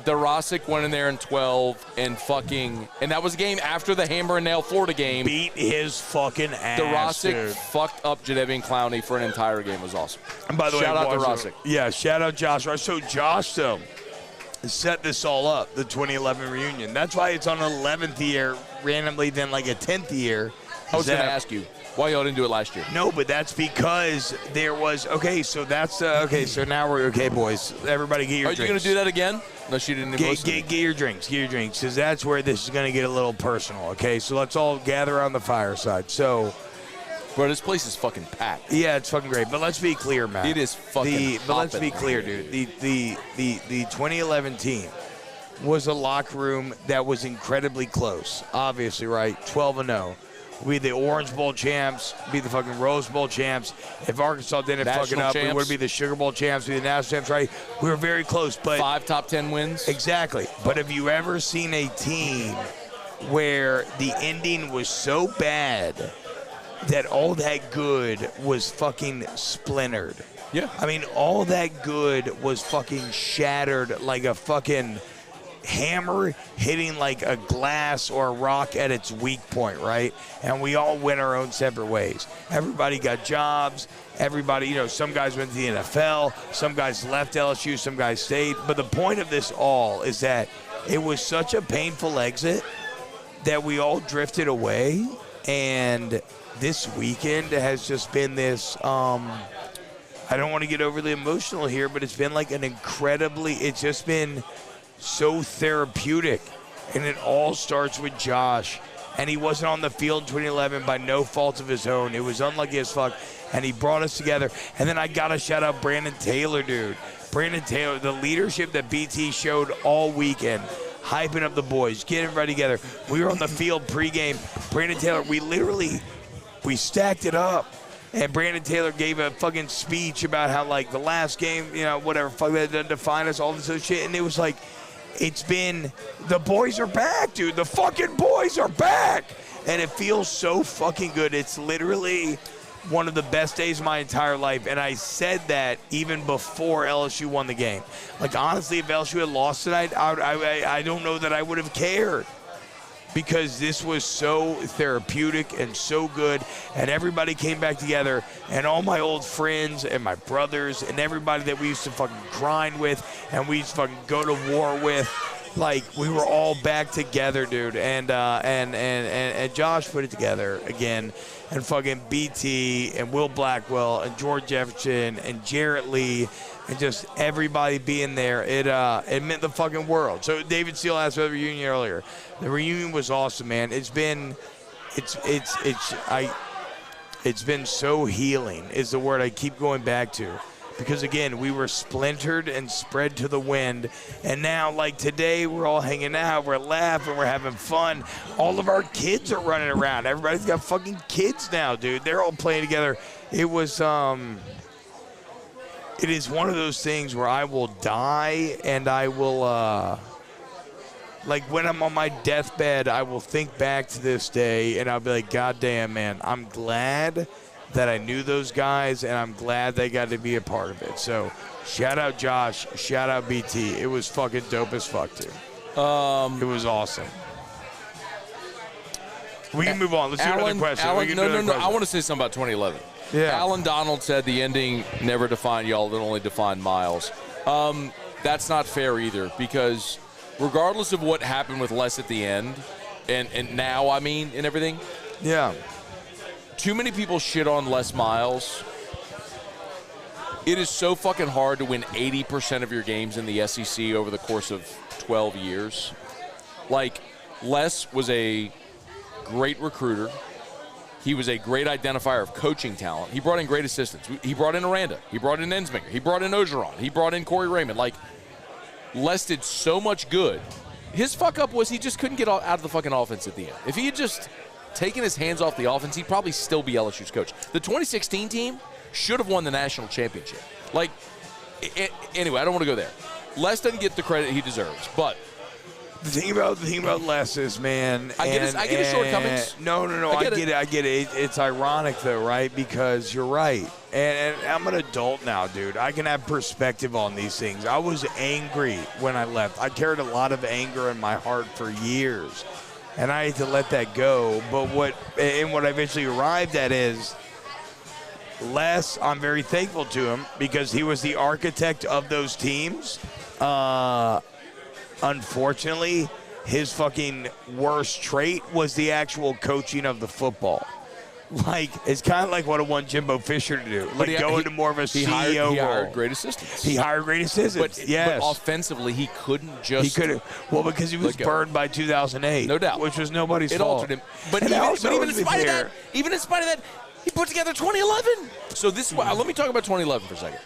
Darasic went in there in 12 and that was a game after the hammer and nail Florida game. Beat his fucking ass. Darasic fucked up Jadeveon Clowney for an entire game. It was awesome. And by the way, shout out Darasic. Yeah, shout out Josh. So Josh, though, set this all up, the 2011 reunion. That's why it's on 11th year randomly, then like a 10th year. I was going to ask you why y'all didn't do it last year. No, but that's because there was so now we're okay, boys. Everybody get your drinks. Are you going to do that again? No, she didn't even listen. Get your drinks, because that's where this is going to get a little personal. Okay, so let's all gather around the fireside. So, bro, this place is fucking packed. Yeah, it's fucking great. But let's be clear, Matt. It is fucking. But let's be clear, dude. The 2011 team was a locker room that was incredibly close. Obviously, right? 12-0. We the Orange Bowl champs, be the fucking Rose Bowl champs. If Arkansas didn't fuck it up, we would be the Sugar Bowl champs, be the national champs, right? We were very close, but 5 top 10 wins. Exactly. But have you ever seen a team where the ending was so bad that all that good was fucking splintered? Yeah. I mean, all that good was fucking shattered like a fucking hammer hitting like a glass or a rock at its weak point, right? And we all went our own separate ways. Everybody got jobs. Everybody, some guys went to the NFL. Some guys left LSU. Some guys stayed. But the point of this all is that it was such a painful exit that we all drifted away. And this weekend has just been this, I don't want to get overly emotional here, but it's been like it's just been so therapeutic, and it all starts with Josh. And he wasn't on the field in 2011 by no fault of his own. It was unlucky as fuck, and he brought us together. And then I gotta shout out Brandon Taylor, dude. Brandon Taylor, the leadership that BT showed all weekend, hyping up the boys, getting everybody together. We were on the field pregame. Brandon Taylor, we stacked it up. And Brandon Taylor gave a fucking speech about how, like, the last game, whatever, fuck that doesn't define us, all this other shit. And it was like, the boys are back, dude. The fucking boys are back. And it feels so fucking good. It's literally one of the best days of my entire life. And I said that even before LSU won the game. Like, honestly, if LSU had lost tonight, I don't know that I would have cared. Because this was so therapeutic and so good, and everybody came back together, and all my old friends and my brothers and everybody that we used to fucking grind with and we used to fucking go to war with, like, we were all back together, dude. And Josh put it together again, and fucking BT and Will Blackwell and George Jefferson and Jarrett Lee and just everybody being there, it meant the fucking world. So David Steele asked about the reunion earlier. The reunion was awesome, man. It's been so healing is the word I keep going back to. Because, again, we were splintered and spread to the wind. And now, like today, we're all hanging out. We're laughing. We're having fun. All of our kids are running around. Everybody's got fucking kids now, dude. They're all playing together. It was it is one of those things where I will die and I will, like when I'm on my deathbed, I will think back to this day and I'll be like, God damn, man, I'm glad that I knew those guys and I'm glad they got to be a part of it. So shout out Josh, shout out BT. It was fucking dope as fuck, too. It was awesome. We can move on. Let's do another question. No. I want to say something about 2011. Yeah. Alan Donald said the ending never defined y'all, it only defined Miles. That's not fair either, because regardless of what happened with Les at the end, and now, I mean, and everything. Yeah. Too many people shit on Les Miles. It is so fucking hard to win 80% of your games in the SEC over the course of 12 years. Like, Les was a great recruiter. He was a great identifier of coaching talent. He brought in great assistants. He brought in Aranda. He brought in Ensminger. He brought in Ogeron. He brought in Corey Raymond. Like, Les did so much good. His fuck-up was he just couldn't get out of the fucking offense at the end. If he had just taken his hands off the offense, he'd probably still be LSU's coach. The 2016 team should have won the national championship. Like, anyway, I don't want to go there. Les doesn't get the credit he deserves, but the thing about Les is, man. I get his shortcomings. No. I get it. It's ironic though, right? Because you're right. And I'm an adult now, dude. I can have perspective on these things. I was angry when I left. I carried a lot of anger in my heart for years, and I had to let that go. But what I eventually arrived at is, Les, I'm very thankful to him because he was the architect of those teams. Unfortunately, his fucking worst trait was the actual coaching of the football. Like, it's kind of like what I want Jimbo Fisher to do. Like, go into more of a CEO role. He hired great assistants. Yes. But offensively, he couldn't just. He couldn't. Well, because he was burned by 2008. No doubt. Which was nobody's fault. It altered him. But even in spite of that, he put together 2011. So this is why. Let me talk about 2011 for a second.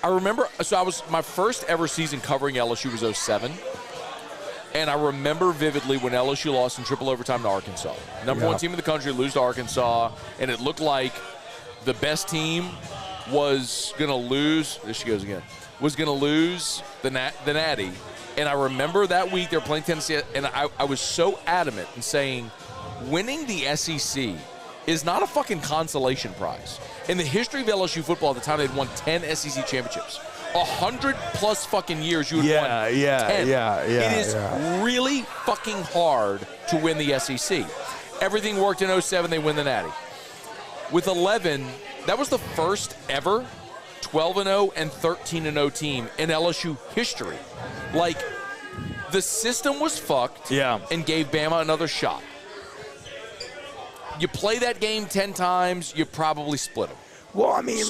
I remember, my first ever season covering LSU was 2007, and I remember vividly when LSU lost in triple overtime to Arkansas. Number one team in the country, lose to Arkansas, and it looked like the best team was going to lose. There she goes again. Was going to lose the Natty. And I remember that week they were playing Tennessee, and I was so adamant in saying winning the SEC is not a fucking consolation prize. In the history of LSU football, at the time they'd won 10 SEC championships. 100+ fucking years you would won 10. It is really fucking hard to win the SEC. Everything worked in 2007, they win the Natty. With 11, that was the first ever 12-0 and 13-0 team in LSU history. Like, the system was fucked and gave Bama another shot. You play that game 10 times, you probably split them. Well, I mean,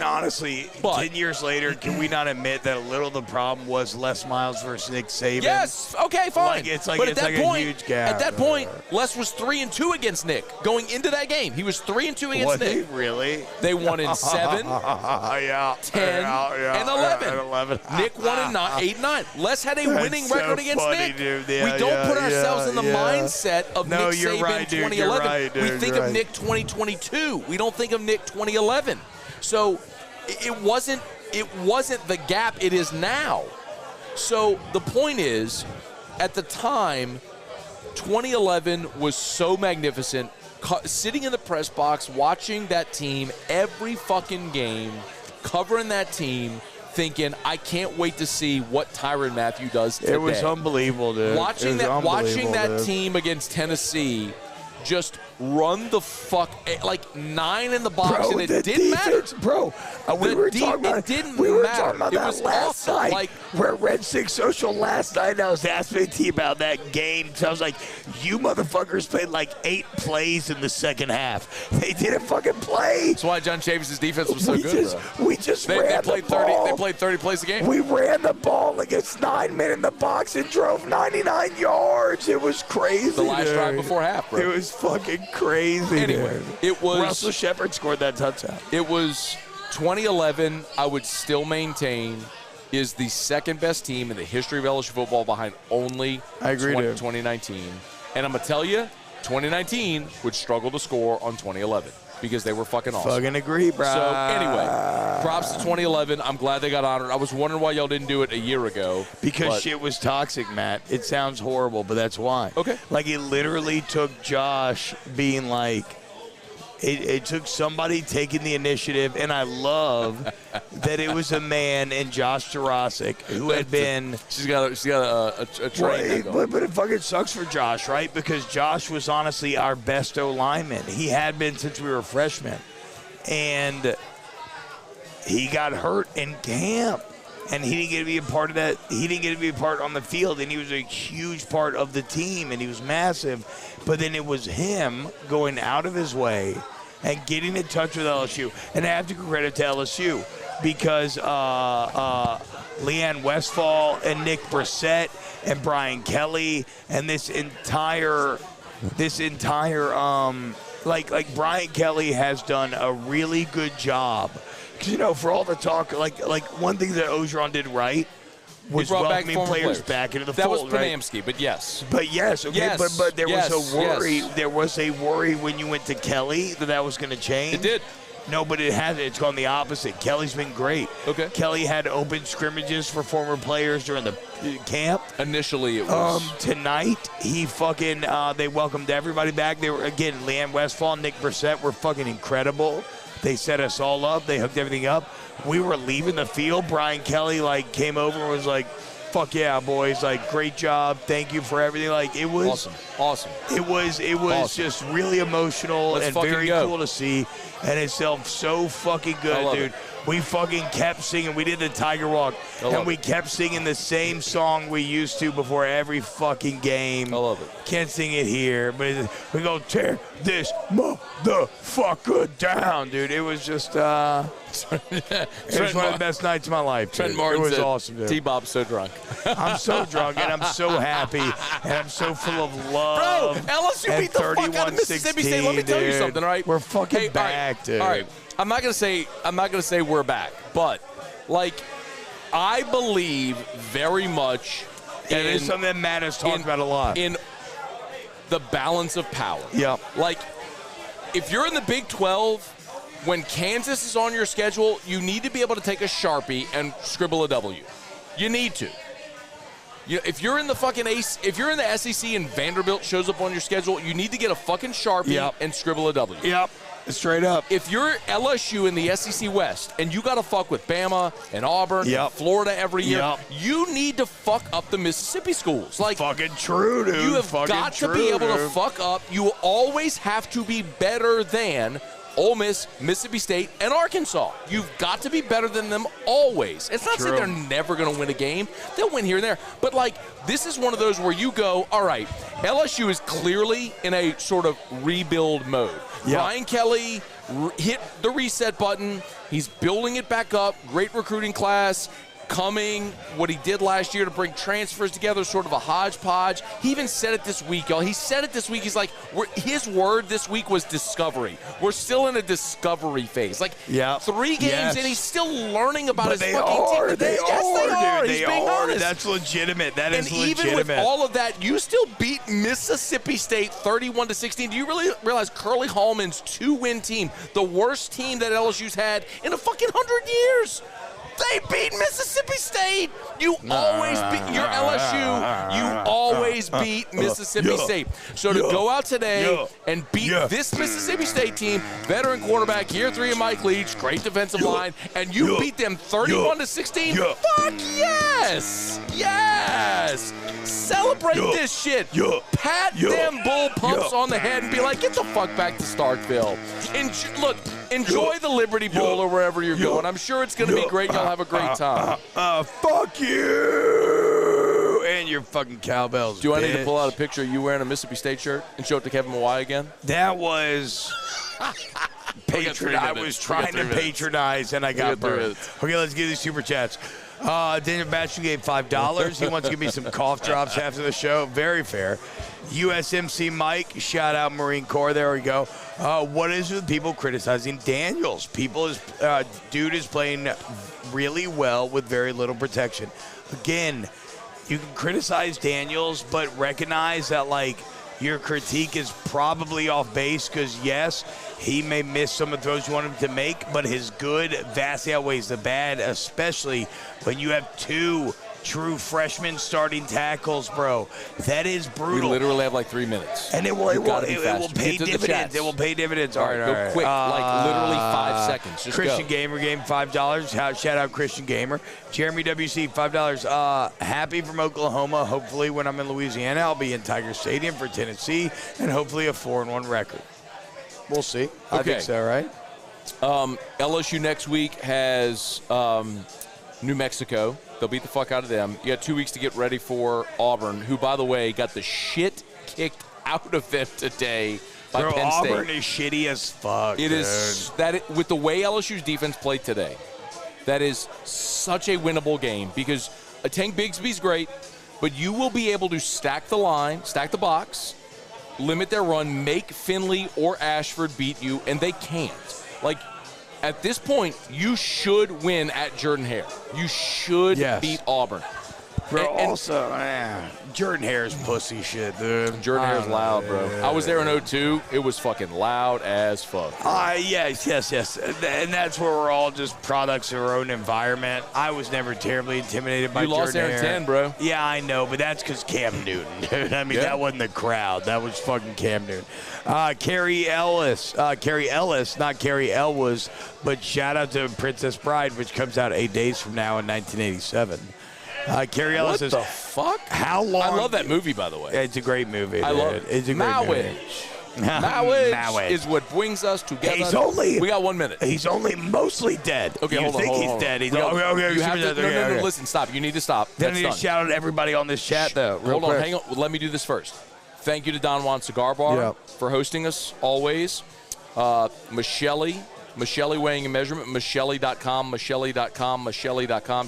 honestly, 10 years later, can we not admit that a little of the problem was Les Miles versus Nick Saban? Yes. Okay, fine. But at that point, a huge gap. At that point, Les was 3-2 against Nick going into that game. He was 3-2 against Nick. Really? They won in 7, 10, and 11. Nick won in 8-9. Les had a winning record against Nick. Dude. We don't put ourselves in the mindset of Nick Saban 2011. We think of Nick 2022. We don't think of Nick 2011. So it wasn't the gap it is now. So the point is, at the time, 2011 was so magnificent. Sitting in the press box, watching that team every fucking game, covering that team, thinking, I can't wait to see what Tyrann Mathieu does today. It was unbelievable, dude. Watching that team against Tennessee just run the fuck, like 9 in the box, bro, and it didn't matter. Bro, we were talking about that last night. Like, we're at Red 6 Social last night, and I was asking T about that game. So I was like, you motherfuckers played like 8 plays in the second half. They didn't fucking play. That's why John Chavis' defense was so good, bro. We just ran the ball. They played 30 plays a game. We ran the ball against 9 men in the box and drove 99 yards. It was crazy. The last drive before half, bro. It was fucking crazy. Anyway, it was Russell Shepard scored that touchdown. It was 2011. I would still maintain is the second best team in the history of LSU football, behind only 2019. And I'm gonna tell you, 2019 would struggle to score on 2011 because they were fucking awesome. Fucking agree, bro. So anyway, props to 2011. I'm glad they got honored. I was wondering why y'all didn't do it a year ago. Because shit was toxic, Matt. It sounds horrible, but that's why. Okay. Like, it literally took Josh being like, it took somebody taking the initiative, and I love that it was a man in Josh Jurasic who had been. She's got a train. But it fucking sucks for Josh, right? Because Josh was honestly our best O lineman. He had been since we were freshmen, and he got hurt in camp, and he didn't get to be a part of that. He didn't get to be a part on the field, and he was a huge part of the team, and he was massive. But then it was him going out of his way and getting in touch with LSU. And I have to give credit to LSU because Leanne Westfall and Nick Brissett and Brian Kelly and this entire like Brian Kelly has done a really good job. Because, you know, for all the talk, like one thing that Ogeron did right was welcoming players back into the fold. fold. That was Panamsky, but yes. But yes, okay. Yes, but there was a worry. Yes. There was a worry when you went to Kelly that was going to change. It did. No, but it hasn't. It's gone the opposite. Kelly's been great. Okay. Kelly had open scrimmages for former players during the camp. Initially, it was. Tonight, he fucking, they welcomed everybody back. They were, again, Leanne Westfall, Nick Brissett were fucking incredible. They set us all up. They hooked everything up. We were leaving the field. Brian Kelly, came over and was like, fuck yeah, boys. Great job. Thank you for everything. It was awesome. It was awesome. Just really emotional and very cool to see. And it felt so fucking good, dude. We fucking kept singing. We did the Tiger Walk. And we kept singing the same song we used to before every fucking game. I love it. Can't sing it here, but we go tear this motherfucker down, dude. It was just, it was one of the best nights of my life. Trent Martin it was awesome, dude. Tbob's so drunk. I'm so drunk, and I'm so happy, and I'm so full of love. Bro, LSU beat the fuck out of Mississippi State. Let me tell you something, all right? We're fucking back, dude. All right. I'm not gonna say we're back, but I believe very much. And it is something that Matt has talked about a lot. In the balance of power. Yeah. If you're in the Big 12, when Kansas is on your schedule, you need to be able to take a Sharpie and scribble a W. You need to. If you're in the fucking if you're in the SEC and Vanderbilt shows up on your schedule, you need to get a fucking Sharpie and scribble a W. Yep. Straight up. If you're LSU in the SEC West and you got to fuck with Bama and Auburn and Florida every year, you need to fuck up the Mississippi schools. Fucking true, dude. You have got to be able to fuck up. You always have to be better than Ole Miss, Mississippi State, and Arkansas. You've got to be better than them always. It's not saying they're never going to win a game. They'll win here and there. But, this is one of those where you go, all right, LSU is clearly in a sort of rebuild mode. Yep. Brian Kelly hit the reset button. He's building it back up. Great recruiting class. Coming, what he did last year to bring transfers together, sort of a hodgepodge. He even said it this week, y'all. He said it this week. He's like, his word this week was discovery. We're still in a discovery phase. 3 games and he's still learning about his fucking team. They are. He's being honest. That's legitimate. That is legitimate. And even with all of that, you still beat Mississippi State 31-16. Do you really realize Curly Hallman's 2-win team, the worst team that LSU's had in a fucking 100 years? They beat Mississippi State. You always beat your LSU. You always beat Mississippi State. So to go out today and beat this Mississippi State team, veteran quarterback, year 3 of Mike Leach, great defensive line, and you beat them 31-16. Fuck yes, yes. Celebrate this shit. Pat them bull pumps on the head and be like, get the fuck back to Starkville. Enjoy the Liberty Bowl or wherever you're going. I'm sure it's going to be great. You'll have a great time. Fuck you and your fucking cowbells. Do I need to pull out a picture of you wearing a Mississippi State shirt and show it to Kevin Mawai again? That was I was trying to patronize and I got burned. Okay, let's get these super chats. Daniel Batchelor gave $5. He wants to give me some cough drops after the show. Very fair. USMC Mike, shout out Marine Corps. There we go. What is with people criticizing Daniels? Dude is playing really well with very little protection. Again, you can criticize Daniels, but recognize that your critique is probably off base because, yes, he may miss some of the throws you want him to make, but his good vastly outweighs the bad, especially when you have 2 true freshman starting tackles, bro. That is brutal. We literally have 3 minutes. And it will pay dividends. It will pay dividends. All right. Go quick, literally 5 seconds. Just Christian go. Gamer game, $5. Shout out Christian Gamer. Jeremy WC, $5. Happy from Oklahoma. Hopefully when I'm in Louisiana, I'll be in Tiger Stadium for Tennessee, and hopefully a 4-1 record. We'll see. I think so, right? LSU next week has New Mexico. They'll beat the fuck out of them. You got 2 weeks to get ready for Auburn, who, by the way, got the shit kicked out of them today by Penn State. Auburn is shitty as fuck. It is with the way LSU's defense played today, that is such a winnable game because Tank Bigsby's great, but you will be able to stack the line, stack the box, limit their run, make Finley or Ashford beat you, and they can't. At this point, you should win at Jordan-Hare. You should beat Auburn. Bro, also, Jordan Hare's pussy shit, dude. Jordan Hare's loud, bro. I was there in 02. It was fucking loud as fuck. Yes. And that's where we're all just products of our own environment. I was never terribly intimidated by Jordan Hare. You lost there in 10, bro. Yeah, I know, but that's because Cam Newton, dude. I mean, that wasn't the crowd. That was fucking Cam Newton. Carrie Ellis, not Carrie Elwes, but shout out to Princess Bride, which comes out 8 days from now in 1987. Carrie Ellis What the fuck? How long? I love that movie, by the way. It's a great movie. I love it. It's a great movie. Marriage is what brings us together. We got 1 minute. He's only mostly dead. Okay, hold on. He's dead. Okay. Listen, stop. You need to stop. Then I need to shout out everybody on this chat, though. Hold on, hang on. Let me do this first. Thank you to Don Juan Cigar Bar for hosting us always. Michelle Weighing and Measurement, Michelle.com,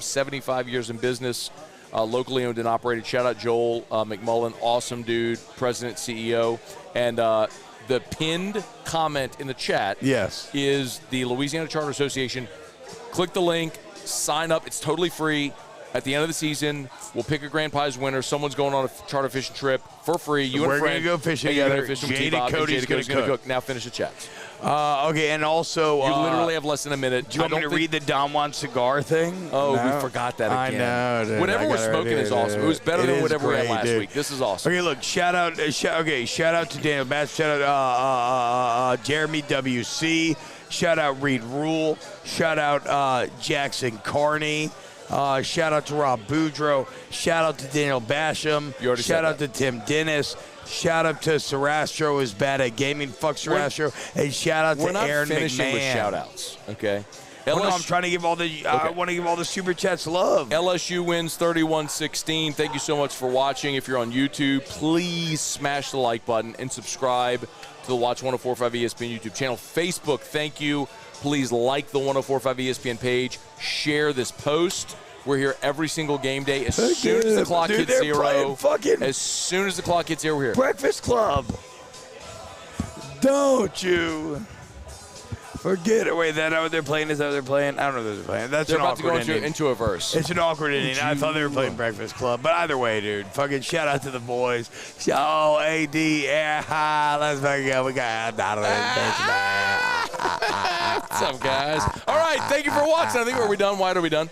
75 years in business, locally owned and operated. Shout out Joel McMullen, awesome dude, president, CEO. And the pinned comment in the chat is the Louisiana Charter Association. Click the link, sign up. It's totally free. At the end of the season, we'll pick a grand prize winner. Someone's going on a charter fishing trip for free. You and a friend. We're going to go fishing together. Jade and Cody's going to cook. Now finish the chats. Okay, and also... you literally have less than a minute. Do you want me to read the Don Juan cigar thing? Oh, we forgot that again. I know, dude. Whatever we're smoking is awesome. It was better than whatever we had last week. This is awesome. Okay, look, shout out to Daniel Bass. Shout out Jeremy WC. Shout out Reed Rule. Shout out Jackson Carney. Shout out to Rob Boudreaux. Shout out to Daniel Basham. Shout out to Tim Dennis. Shout out to Sarastro is bad at gaming. Fuck Sarastro. And shout out to Aaron McMahon. We're not finishing with shout outs, okay? I'm trying to give all the I want to give all the super chats love. LSU wins 31-16. Thank you so much for watching. If you're on YouTube, please smash the like button and subscribe to the Watch 104.5 ESPN YouTube channel. Facebook, thank you. Please like the 104.5 ESPN page. Share this post. We're here every single game day. As soon as the clock hits zero. As soon as the clock hits zero, we're here. Breakfast Club. Don't you forget it. Wait, that they're playing? Is that what they're playing? I don't know what they're playing. They're about to go into a verse. It's an awkward ending. I thought they were playing Breakfast Club. But either way, dude, fucking shout out to the boys. Oh, AD, let's fucking go. We got What's up, guys? All right, thank you for watching. I think are we done? Why are we done?